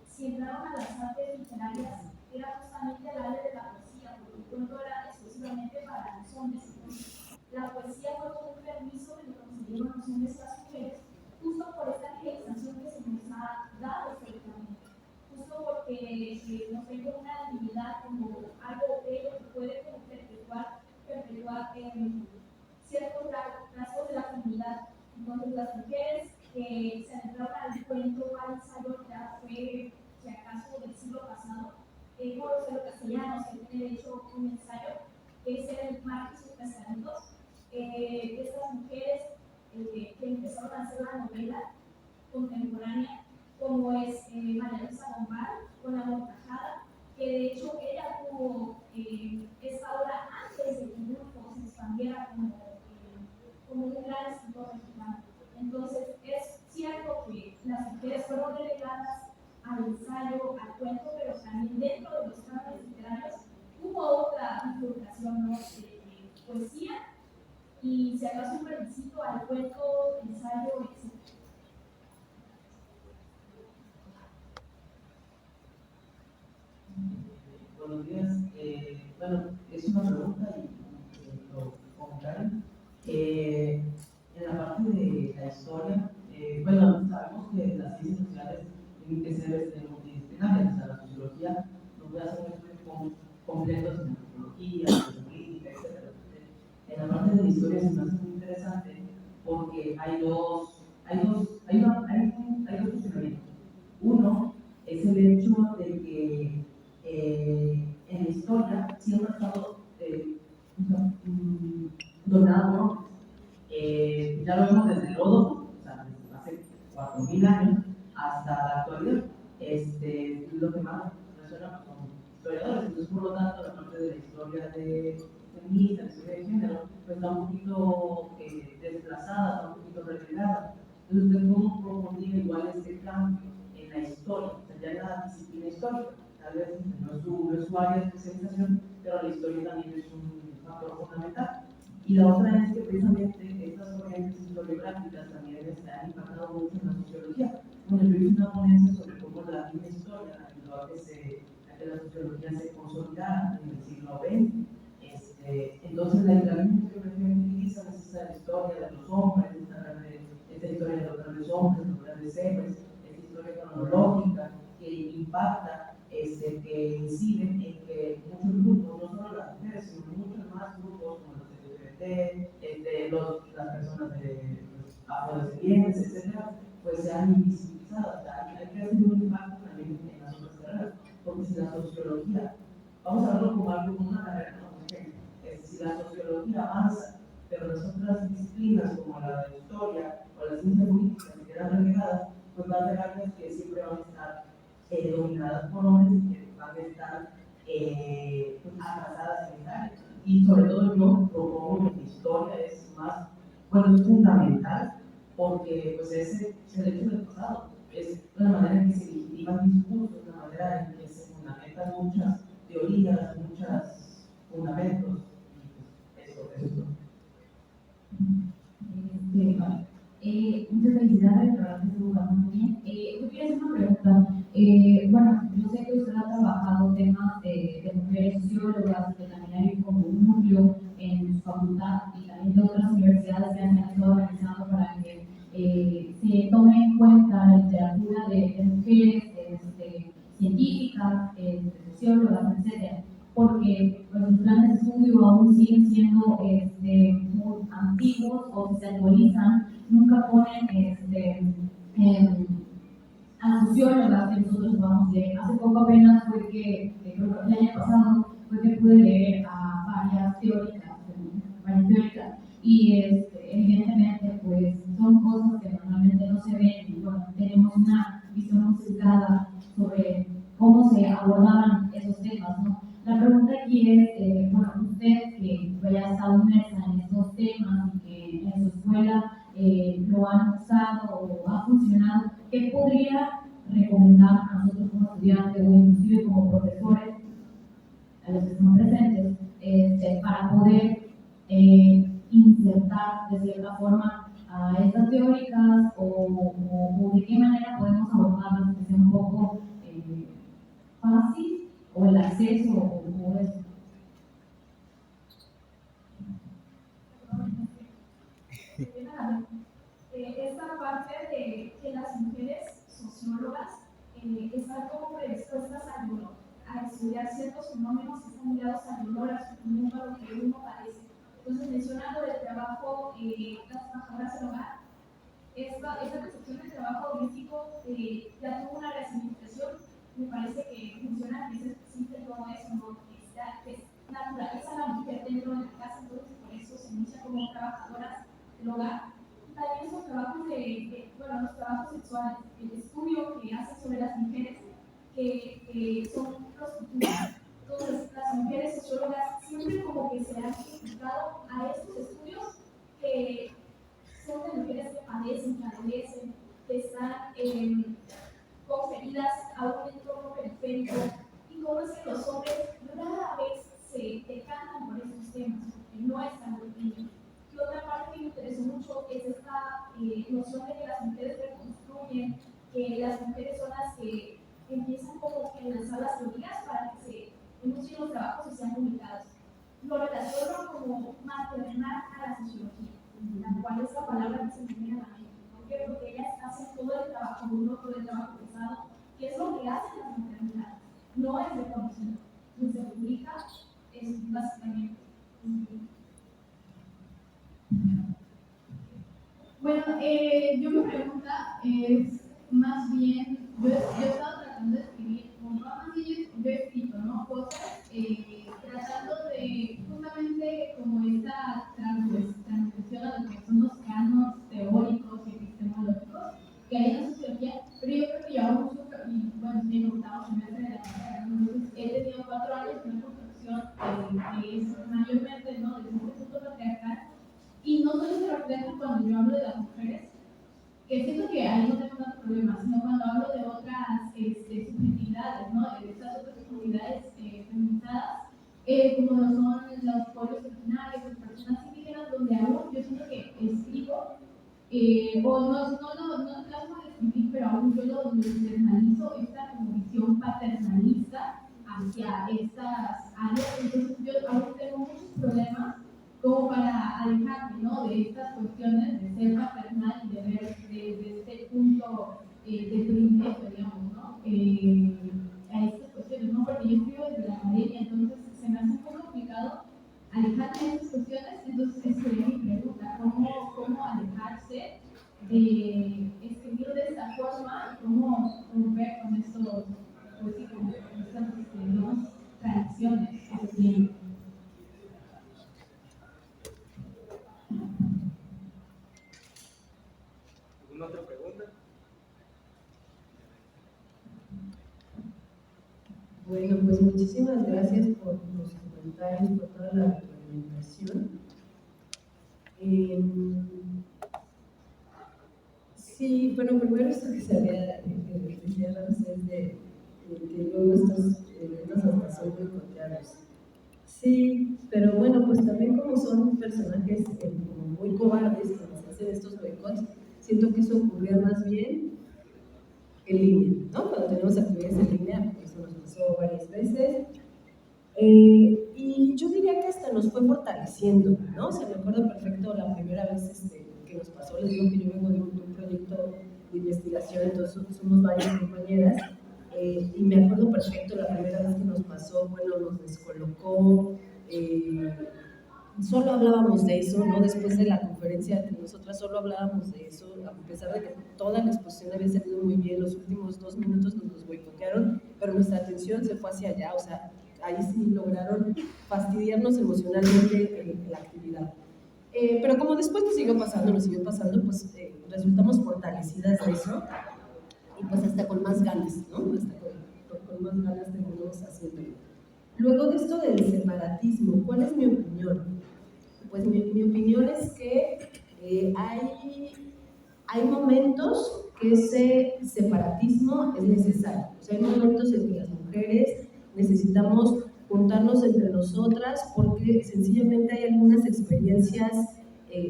si entraron a las artes literarias, era justamente el área de la poesía, porque el cuento era exclusivamente para los hombres. Entonces, la poesía fue como un permiso que le concedieron los hombres a las mujeres, justo por esta legislación que se nos ha dado históricamente. Justo porque nos ven como una divinidad, como algo bello que puede como perpetuar ciertos rasgos de la comunidad. Entonces, las mujeres que se adentraron al cuento, al ensayo, ya fue, si acaso, del siglo pasado, como Rosero Castellanos, que tiene de hecho un ensayo, que es el mar y sus pescaditos. Estas mujeres que empezaron a hacer la novela contemporánea, como es María Luisa Bombal, con La Mortajada, que de hecho ella tuvo esta obra antes de que Rulfo se expandiera como un gran escritor mexicano. Entonces, es cierto que las mujeres fueron relegadas al ensayo, al cuento, pero también dentro de los cánones literarios hubo otra bifurcación, ¿no? De poesía y, si acaso, un requisito al cuento, ensayo, etc. Buenos días. Bueno, es una pregunta y otro comentario. En la parte de la historia, bueno, sabemos que las ciencias sociales tienen que ser multidisciplinarias, o sea, la sociología no puede hacer un estudio completo en antropología, en política, etc. En la parte de la historia se me hace muy interesante porque hay dos cuestionamientos. Uno es el hecho de que en la historia siempre ha estado dominado por ya lo vemos desde Heródoto, o sea, desde hace 4000 años hasta la actualidad. Lo que más resuena con historiadores, entonces por lo tanto la parte de la historia de feminista, la historia de género, pues está un poquito desplazada, está un poquito relegada. Entonces, ¿cómo proponía igual este cambio en la historia? O sea, ya en la disciplina histórica, tal vez no es su área de especialización, pero la historia también es un factor fundamental Y la otra es que precisamente estas corrientes historiográficas también han impactado mucho en la sociología. Bueno, yo hice una ponencia sobre cómo la misma historia ayudó a que la sociología se consolidara en el siglo XX. Entonces, la misma historiografía que utiliza es esta historia de los hombres, esta historia de los grandes hombres, los grandes héroes, esta historia cronológica que impacta, que incide en que muchos grupos, no solo las mujeres, sino muchos más grupos como los LGBT, las personas de los afrodescendientes, etcétera, pues se han invisibilizado. O sea, hay que hacer un impacto también en las otras carreras, porque si la sociología, vamos a verlo como algo como una carrera, ¿no? Si la sociología avanza, pero las otras disciplinas como la de historia o la ciencia política se quedan relegadas, pues va a ser áreas que siempre van a estar dominadas por hombres y que van a estar atrasadas en esta área. Y sobre todo yo propongo que la historia es más, bueno, es fundamental, porque pues es el hecho del pasado, es la manera en que se legitiman discursos, la manera en que se fundamentan muchas teorías, muchos fundamentos. Vale. Muchas felicidades, la verdad que estuvo bastante bien. Yo quería hacer una pregunta. Bueno, yo sé que usted ha trabajado temas de mujeres sociólogas, que también hay como un núcleo en su facultad y también de otras universidades que han estado organizando para que se tome en cuenta la literatura de mujeres científicas, sociólogas, etcétera, porque pues, los planes de estudio aún siguen siendo muy antiguos o si se actualizan, nunca ponen a sociólogas que nosotros vamos a leer. Hace poco apenas fue que creo que el año pasado, fue que pude leer a varias teóricas, y evidentemente pues son cosas que normalmente no se ven, y bueno, tenemos una visión muy sesgada sobre cómo se abordaban esos temas, ¿no? La pregunta aquí es, bueno, usted que haya estado inmersa en estos temas y que en su escuela lo han usado o ha funcionado, ¿qué podría recomendar a nosotros como estudiantes o inclusive como profesores, a los que están presentes, para poder insertar de cierta forma a estas teóricas o de qué manera podemos abordarlas que sea un poco fácil o el acceso o eso? Esta parte de que las mujeres sociólogas están como predispuestas a estudiar ciertos fenómenos que están ligados al dolor, al sufrimiento, a lo que uno padece. Entonces, mencionando del trabajo, las trabajadoras del hogar, esta concepción del trabajo doméstico ya tuvo una resignificación. Me parece que funciona, que existe todo eso, ¿no? Que es naturaleza la mujer dentro de la casa, entonces por eso se inicia como trabajadoras del hogar. También esos trabajos bueno, los trabajos sexuales, el estudio que hace sobre las mujeres que son prostitutas. Entonces, las mujeres sociólogas siempre como que se han dedicado a estos estudios que son de mujeres que padecen, que adolescen, que están conferidas a un entorno periférico, y cómo es que los hombres rara vez se decantan por esos temas, porque no es tan rutina. Y otra parte que me interesó mucho es esta noción de que las mujeres reconstruyen, que las mujeres son las que empiezan como que en las salas teóricas para que muchos de los trabajos se sean publicados. Lo relaciono como maternar a la sociología, la cual es la palabra que se me viene a la mente. ¿Por qué? Porque ellas hacen todo el trabajo duro, todo el trabajo pesado, que es lo que hacen las maternidades. No es reconocido. Si se publica, es básicamente. Bueno, yo mi pregunta es más bien, yo he estado tratando de escribir, como más bien yo he escrito, ¿no? Cosas tratando de justamente como esta transgresión a lo que son los cánones teóricos y epistemológicos que hay en la sociología, pero yo creo que yo hago mucho, y bueno, estoy en octavo semestre de la carrera, entonces he tenido 4 años en una construcción que es mayormente, ¿no?, desde un punto patriarcal. Y no solo se refleja cuando yo hablo de las mujeres, que siento que ahí no tengo tanto problema, sino cuando hablo de otras subjetividades, ¿no? De estas otras comunidades feminizadas, como lo son los pueblos originarios, las personas indígenas, o no lo trato de escribir, pero aún yo lo internalizo, esta como visión paternalista hacia estas áreas. Entonces yo aún tengo muchos problemas como para alejarme, ¿no?, de estas cuestiones de ser paternal y de ver desde este punto de privilegio, digamos, ¿no?, a estas cuestiones, ¿no? Porque yo escribo desde la academia, entonces se me hace muy complicado alejarme de estas cuestiones. Entonces esa sería mi pregunta: ¿cómo alejarse de escribir de esta forma y cómo romper con estos, pues sí, con estas digamos, tradiciones que se tienen? ¿Alguna otra pregunta? Bueno, pues muchísimas gracias por los comentarios, por toda la retroalimentación. Sí, bueno, primero esto que se había decía Ramsés de que luego estos eventos hasta son boicoteados. Sí, pero bueno, pues también como son personajes como muy cobardes que nos hacen estos boicots, siento que eso ocurría más bien en línea, ¿no? Cuando tenemos actividades en línea, eso nos pasó varias veces. Y yo diría que hasta nos fue fortaleciendo, ¿no? O sea, me acuerdo perfecto la primera vez que nos pasó. Les digo que yo vengo de un proyecto de investigación, entonces somos varias compañeras, y me acuerdo perfecto la primera vez que nos pasó. Bueno, nos descolocó, solo hablábamos de eso, ¿no? Después de la conferencia, entre nosotras solo hablábamos de eso, a pesar de que toda la exposición había salido muy bien. Los últimos 2 minutos nos los boicotearon, pero nuestra atención se fue hacia allá. O sea, ahí sí lograron fastidiarnos emocionalmente en la actividad. Pero como después nos siguió pasando, pues resultamos fortalecidas de eso, y pues hasta con más ganas, ¿no? Hasta con más ganas terminamos haciéndolo. Luego de esto del separatismo, ¿cuál es mi opinión? Pues mi opinión es que hay momentos que ese separatismo es necesario. O sea, hay momentos en que las mujeres necesitamos juntarnos entre nosotras porque sencillamente hay algunas experiencias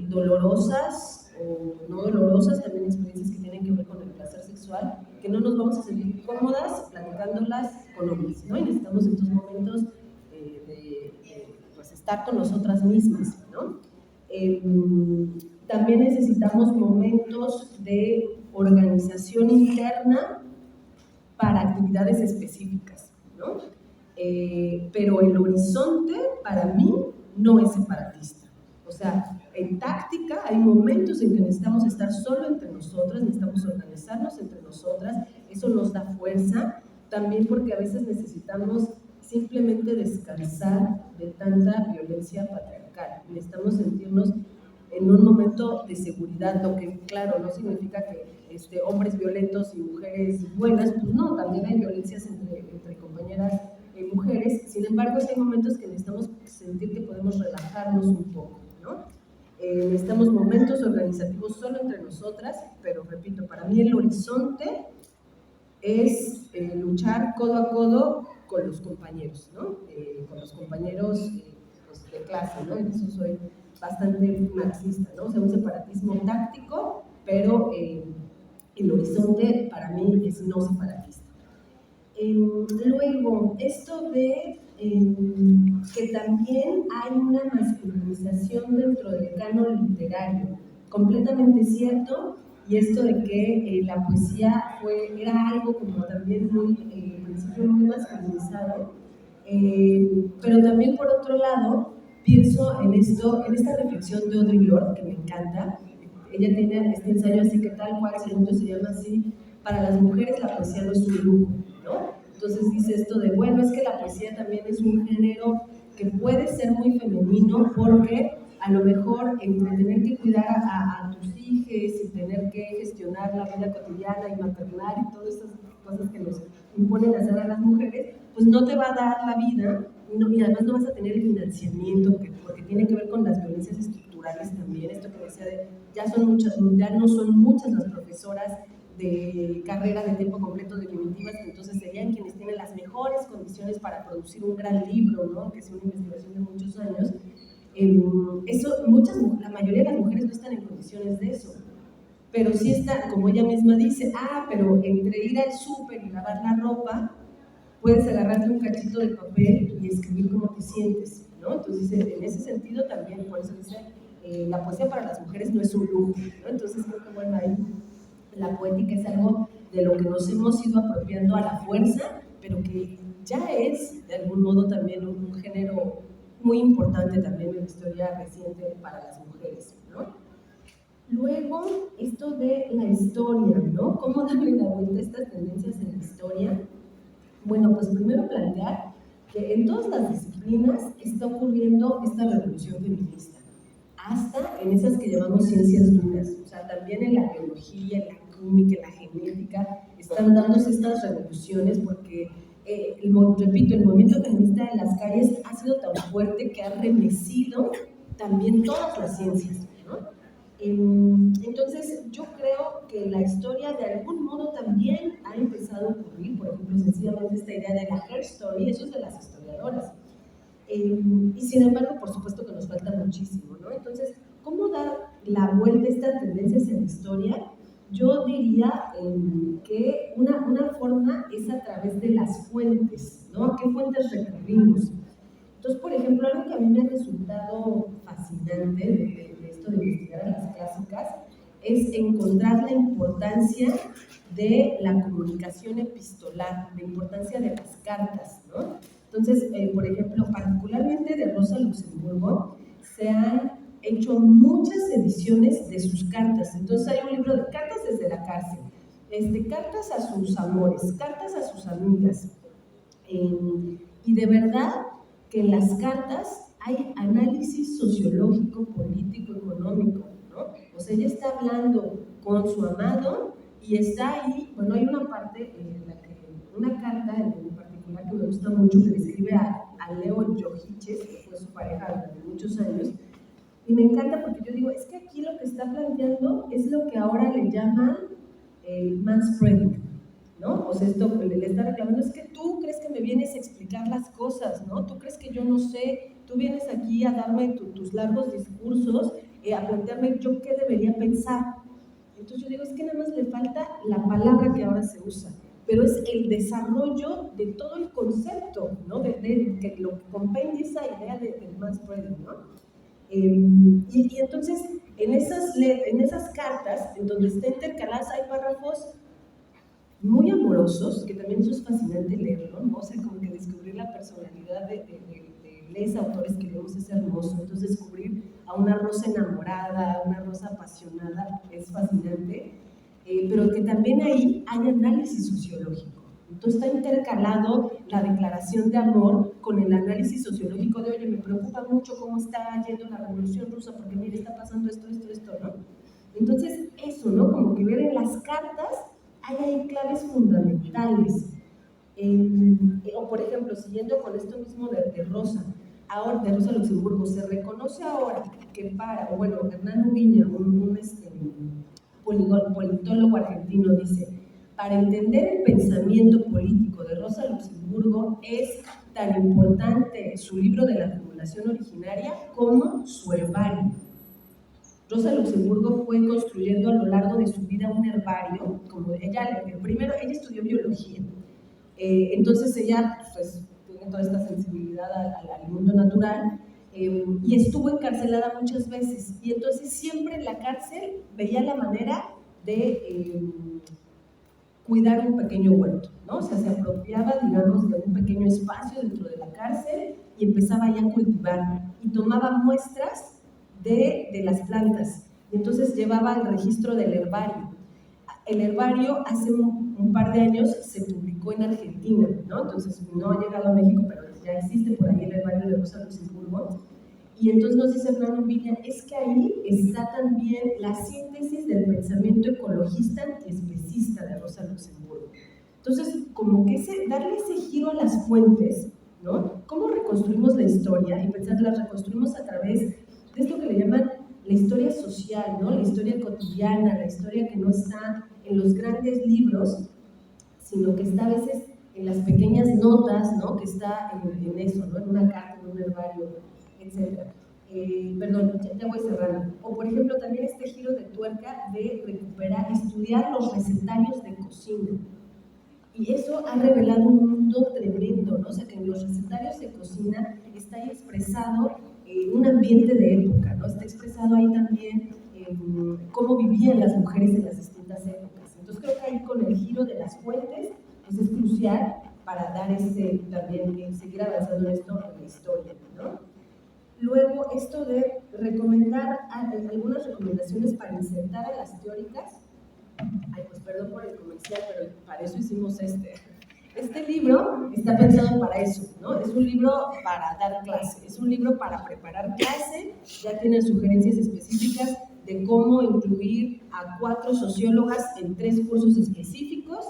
dolorosas o no dolorosas, también experiencias que tienen que ver con el placer sexual, que no nos vamos a sentir cómodas platicándolas con hombres, ¿no? Y necesitamos estos momentos pues estar con nosotras mismas, ¿no? También necesitamos momentos de organización interna para actividades específicas, ¿no? Pero el horizonte para mí no es separatista. O sea, en táctica hay momentos en que necesitamos estar solo entre nosotras, necesitamos organizarnos entre nosotras, eso nos da fuerza, también porque a veces necesitamos simplemente descansar de tanta violencia patriarcal, necesitamos sentirnos en un momento de seguridad, lo que claro no significa que hombres violentos y mujeres buenas, pues no, también hay violencias entre compañeras mujeres. Sin embargo, hay momentos que necesitamos sentir que podemos relajarnos un poco, ¿no? Necesitamos momentos organizativos solo entre nosotras, pero repito, para mí el horizonte es luchar codo a codo con los compañeros, ¿no? Con los compañeros pues, de clase, ¿no? En eso soy bastante marxista, ¿no? O sea, un separatismo táctico, pero el horizonte para mí es no separatista. Luego, esto de que también hay una masculinización dentro del canon literario, completamente cierto, y esto de que la poesía era algo como también muy, en principio muy masculinizado, pero también por otro lado, pienso en esta reflexión de Audre Lorde, que me encanta. Ella tiene este ensayo así que tal cual, segundo se llama así: para las mujeres la poesía no es un lujo, ¿no? Entonces dice esto de, bueno, es que la poesía también es un género que puede ser muy femenino, porque a lo mejor entre tener que cuidar a tus hijos y tener que gestionar la vida cotidiana y maternar y todas estas cosas que nos imponen hacer a las mujeres, pues no te va a dar la vida, y además no vas a tener el financiamiento, porque tiene que ver con las violencias estructurales también. Esto que decía de, ya no son muchas las profesoras de carrera de tiempo completo definitivas, que entonces serían quienes tienen las mejores condiciones para producir un gran libro, ¿no? Que sea una investigación de muchos años. La mayoría de las mujeres no están en condiciones de eso. pero sí está, como ella misma dice, pero entre ir al súper y lavar la ropa, puedes agarrarte un cachito de papel y escribir cómo te sientes, ¿no? Entonces, en ese sentido también, por eso dice, la poesía para las mujeres no es un lujo, ¿no? Entonces creo que, bueno, ahí la poética es algo de lo que nos hemos ido apropiando a la fuerza, pero que ya es, de algún modo, también un género muy importante también en la historia reciente para las mujeres, ¿no? Luego, esto de la historia, ¿no? ¿Cómo darle la vuelta a estas tendencias en la historia? Bueno, pues primero plantear que en todas las disciplinas está ocurriendo esta revolución feminista, hasta en esas que llamamos ciencias duras, o sea, también en la biología, en la química, en la genética, están dándose estas revoluciones porque, repito, el movimiento feminista de las calles ha sido tan fuerte que ha remecido también todas las ciencias, ¿no? Entonces, yo creo que la historia de algún modo también ha empezado a ocurrir, por ejemplo, sencillamente esta idea de la hair story, eso es de las historiadoras. Y sin embargo, por supuesto que nos falta muchísimo, ¿no? Entonces, ¿cómo dar la vuelta a estas tendencias en la historia? Yo diría que una forma es a través de las fuentes, ¿no? ¿A qué fuentes recurrimos? Entonces, por ejemplo, algo que a mí me ha resultado fascinante de esto de investigar a las clásicas es encontrar la importancia de la comunicación epistolar, la importancia de las cartas, ¿no? Entonces, por ejemplo, particularmente de Rosa Luxemburgo, se han hecho muchas ediciones de sus cartas. Entonces, hay un libro de cartas desde la cárcel, cartas a sus amores, cartas a sus amigas, y de verdad que en las cartas hay análisis sociológico, político, económico, ¿no? O sea, ella está hablando con su amado y está ahí, bueno, hay una parte, una carta en particular que me gusta mucho, que le escribe a Leo Jojiches, que fue su pareja durante muchos años, y me encanta porque yo digo, es que aquí lo que está planteando es lo que ahora le llaman el manspreading, ¿no? O sea, esto le está reclamando, es que tú crees que me vienes a explicar las cosas, ¿no? Tú crees que yo no sé, tú vienes aquí a darme tus largos discursos, a plantearme yo qué debería pensar. Entonces yo digo, es que nada más le falta la palabra que ahora se usa, pero es el desarrollo de todo el concepto, ¿no? De que lo que compendia esa idea del manspreading, ¿no? Y entonces, en esas cartas, en donde está intercaladas, hay párrafos muy amorosos, que también eso es fascinante leerlo, ¿no? O sea, como que descubrir la personalidad de los autores que leemos es hermoso. Entonces, descubrir a una Rosa enamorada, a una Rosa apasionada, es fascinante, pero que también ahí hay análisis sociológico. Entonces, está intercalado la declaración de amor con el análisis sociológico de, oye, me preocupa mucho cómo está yendo la Revolución Rusa, porque mire, está pasando esto, ¿no? Entonces, eso, ¿no? Como que ver en las cartas hay claves fundamentales. O por ejemplo, siguiendo con esto mismo de Rosa, ahora de Rosa Luxemburgo, se reconoce ahora que Hernán Ubiña, un politólogo argentino, dice, para entender el pensamiento político de Rosa Luxemburgo es tan importante su libro de la acumulación originaria como su herbario. Rosa Luxemburgo fue construyendo a lo largo de su vida un herbario, como ella estudió biología, entonces ella pues, tiene toda esta sensibilidad al mundo natural, y estuvo encarcelada muchas veces, y entonces siempre en la cárcel veía la manera de cuidar un pequeño huerto, ¿no? O sea, se apropiaba, digamos, de un pequeño espacio dentro de la cárcel y empezaba ya a cultivar, y tomaba muestras de las plantas, y entonces llevaba el registro del herbario. El herbario hace un par de años se publicó en Argentina, ¿no? Entonces no ha llegado a México, pero ya existe por ahí el herbario de Rosa Luxemburgo. Y entonces nos dice Hernán Ubiña, es que ahí está también la síntesis del pensamiento ecologista antiespecista de Rosa Luxemburgo. Entonces, como que darle ese giro a las fuentes, ¿no? ¿Cómo reconstruimos la historia? Y pensar, la reconstruimos a través de esto que le llaman la historia social, ¿no? La historia cotidiana, la historia que no está en los grandes libros, sino que está a veces en las pequeñas notas, ¿no? Que está en eso, ¿no? En una carta, en un herbario, etc. ya voy cerrando. O por ejemplo también este giro de tuerca de recuperar, estudiar los recetarios de cocina. Y eso ha revelado un mundo tremendo, ¿no? O sea, que en los recetarios de cocina está ahí expresado un ambiente de época, ¿no? Está expresado ahí también cómo vivían las mujeres en las distintas épocas. Entonces creo que ahí con el giro de las fuentes, pues es crucial para dar también seguir avanzando en esto en la historia, ¿no? Luego, esto de recomendar algunas recomendaciones para insertar a las teóricas. Ay, pues perdón por el comercial, pero para eso hicimos este. Este libro está pensado para eso, ¿no? Es un libro para dar clase, es un libro para preparar clase, ya tiene sugerencias específicas de cómo incluir a 4 sociólogas en 3 cursos específicos.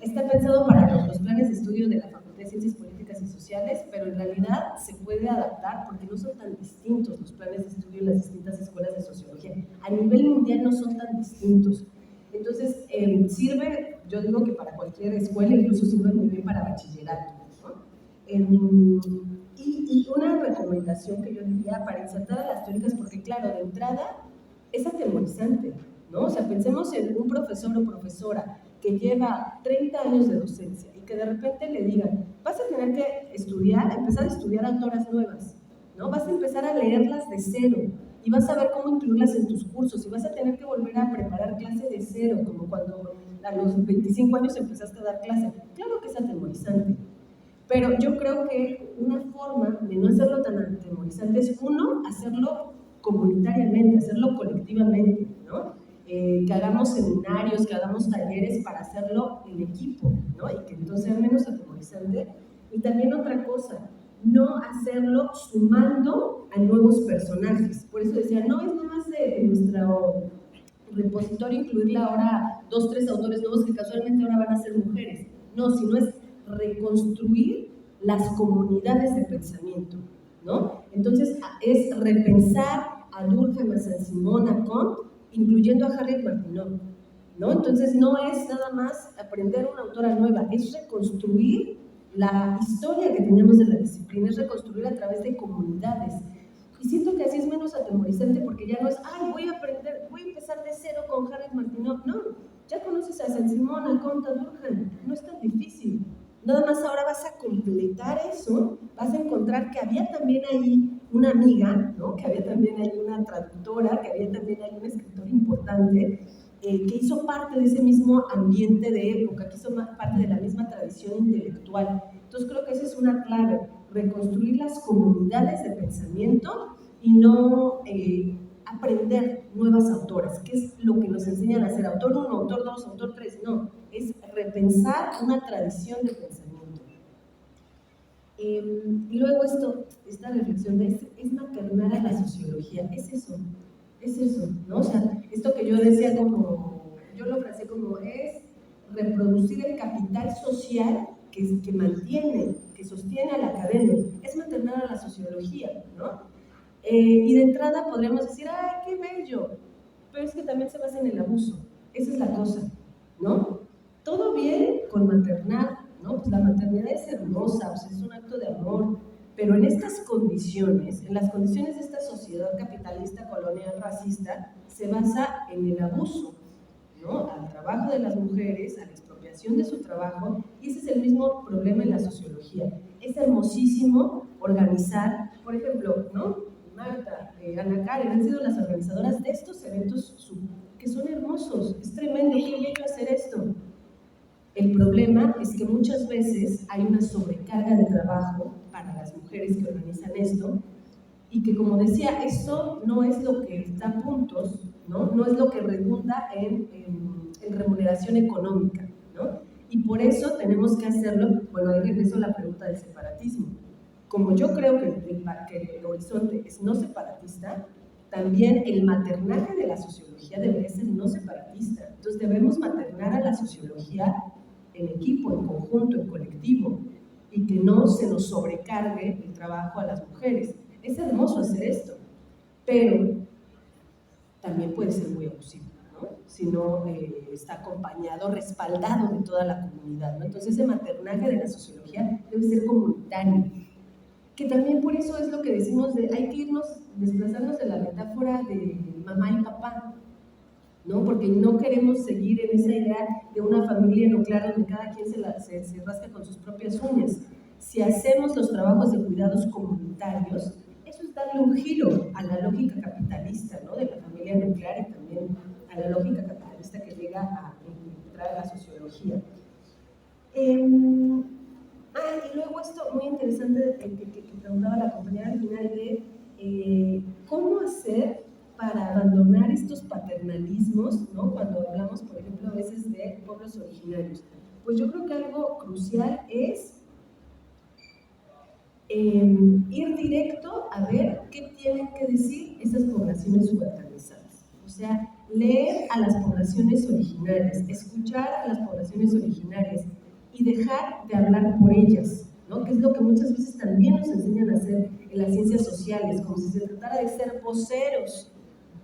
Está pensado para los planes de estudio de la Facultad de Ciencias Políticas y Sociales, pero en realidad se puede adaptar porque no son tan distintos los planes de estudio en las distintas escuelas de sociología. A nivel mundial no son tan distintos. Entonces, sirve, yo digo que para cualquier escuela, incluso sirve muy bien para bachillerato, ¿no? Y una recomendación que yo diría para insertar a las teóricas, porque claro, de entrada es atemorizante, ¿no? O sea, pensemos en un profesor o profesora que lleva 30 años de docencia y que de repente le digan, vas a tener que empezar a estudiar autoras nuevas, ¿no? Vas a empezar a leerlas de cero y vas a ver cómo incluirlas en tus cursos y vas a tener que volver a preparar clase de cero, como cuando a los 25 años empezaste a dar clase. Claro que es atemorizante, pero yo creo que una forma de no hacerlo tan atemorizante es, uno, hacerlo comunitariamente, hacerlo colectivamente, ¿no? Que hagamos seminarios, que hagamos talleres para hacerlo en equipo, ¿no? Y que entonces sea menos atemorizante. Y también otra cosa, no hacerlo sumando a nuevos personajes. Por eso decía, no es nada más de nuestro repositorio incluirle ahora 2, 3 autores nuevos que casualmente ahora van a ser mujeres. No, sino es reconstruir las comunidades de pensamiento, ¿no? Entonces es repensar a Durkheim, a Saint-Simon, a Comte, incluyendo a Harriet Martineau, ¿no? Entonces no es nada más aprender una autora nueva, es reconstruir la historia que tenemos de la disciplina, es reconstruir a través de comunidades. Y siento que así es menos atemorizante porque ya no es, ay, voy a empezar de cero con Harriet Martineau. No, ya conoces a Saint-Simon, a Comte, a Durkheim, no es tan difícil. Nada más ahora vas a completar eso, vas a encontrar que había también ahí una amiga, ¿no? Que había también ahí una traductora, que había también ahí un escritor importante, que hizo parte de ese mismo ambiente de época, que hizo parte de la misma tradición intelectual. Entonces creo que esa es una clave, reconstruir las comunidades de pensamiento y no aprender nuevas autoras, que es lo que nos enseñan a hacer, autor 1, autor 2, autor 3, no, es repensar una tradición de pensamiento. Y luego esta reflexión de es maternar a la sociología, es eso, ¿no? O sea, esto que yo decía yo lo frasé como es reproducir el capital social que mantiene, que sostiene a la academia, es maternar a la sociología, ¿no? Y de entrada podríamos decir, ¡ay, qué bello! Pero es que también se basa en el abuso, esa es la cosa, ¿no? Todo bien con maternar, ¿no? Pues la maternidad es hermosa, o sea, es un acto de amor, pero en estas condiciones, en las condiciones de esta sociedad capitalista, colonial, racista, se basa en el abuso, ¿no? Al trabajo de las mujeres, a la expropiación de su trabajo, y ese es el mismo problema en la sociología. Es hermosísimo organizar, por ejemplo, ¿no? Marta, Ana Karen han sido las organizadoras de estos eventos que son hermosos, es tremendo, qué bello hacer esto. El problema es que muchas veces hay una sobrecarga de trabajo para las mujeres que organizan esto y que, como decía, esto no es lo que da puntos, ¿no? No es lo que redunda en remuneración económica, ¿no? Y por eso tenemos que hacerlo. Bueno, ahí regreso a la pregunta del separatismo. Como yo creo que el horizonte es no separatista, también el maternaje de la sociología debería ser no separatista. Entonces debemos maternar a la sociología en equipo, en conjunto, en colectivo, y que no se nos sobrecargue el trabajo a las mujeres. Es hermoso hacer esto, pero también puede ser muy abusivo, ¿no? Si no está acompañado, respaldado de toda la comunidad, ¿no? Entonces ese maternaje de la sociología debe ser comunitario. que también por eso es lo que decimos de hay que desplazarnos de la metáfora de mamá y papá, ¿no? Porque no queremos seguir en esa idea de una familia nuclear donde cada quien se rasca con sus propias uñas. Si hacemos los trabajos de cuidados comunitarios, eso es darle un giro a la lógica capitalista, ¿no? De la familia nuclear y también a la lógica capitalista que llega a entrar a la sociología. Y luego esto muy interesante que preguntaba la compañera al final de cómo hacer para abandonar estos paternalismos, ¿no? Cuando hablamos, por ejemplo, a veces de pueblos originarios. Pues yo creo que algo crucial es ir directo a ver qué tienen que decir esas poblaciones subalternizadas. O sea, leer a las poblaciones originarias, escuchar a las poblaciones originarias y dejar de hablar por ellas, ¿no? Que es lo que muchas veces también nos enseñan a hacer en las ciencias sociales, como si se tratara de ser voceros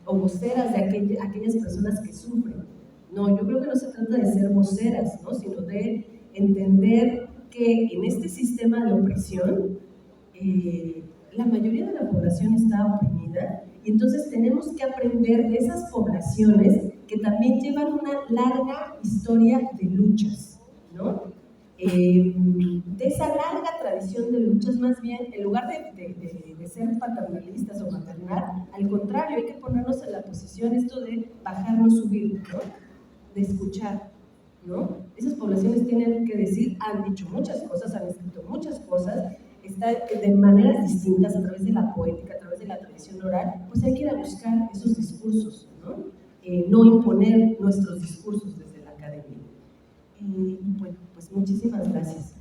o voceras de aquellas personas que sufren. No, yo creo que no se trata de ser voceras, ¿no? Sino de entender que en este sistema de opresión la mayoría de la población está oprimida y entonces tenemos que aprender de esas poblaciones que también llevan una larga historia de luchas, ¿no? De esa larga tradición de luchas, más bien, en lugar de ser paternalistas o maternar, al contrario, hay que ponernos en la posición esto de bajar, no subir, ¿no? De escuchar, ¿no? Esas poblaciones tienen que decir, han dicho muchas cosas, han escrito muchas cosas, está de maneras distintas, a través de la poética, a través de la tradición oral, pues hay que ir a buscar esos discursos, ¿no? No imponer nuestros discursos desde la academia. Y bueno, pues muchísimas gracias.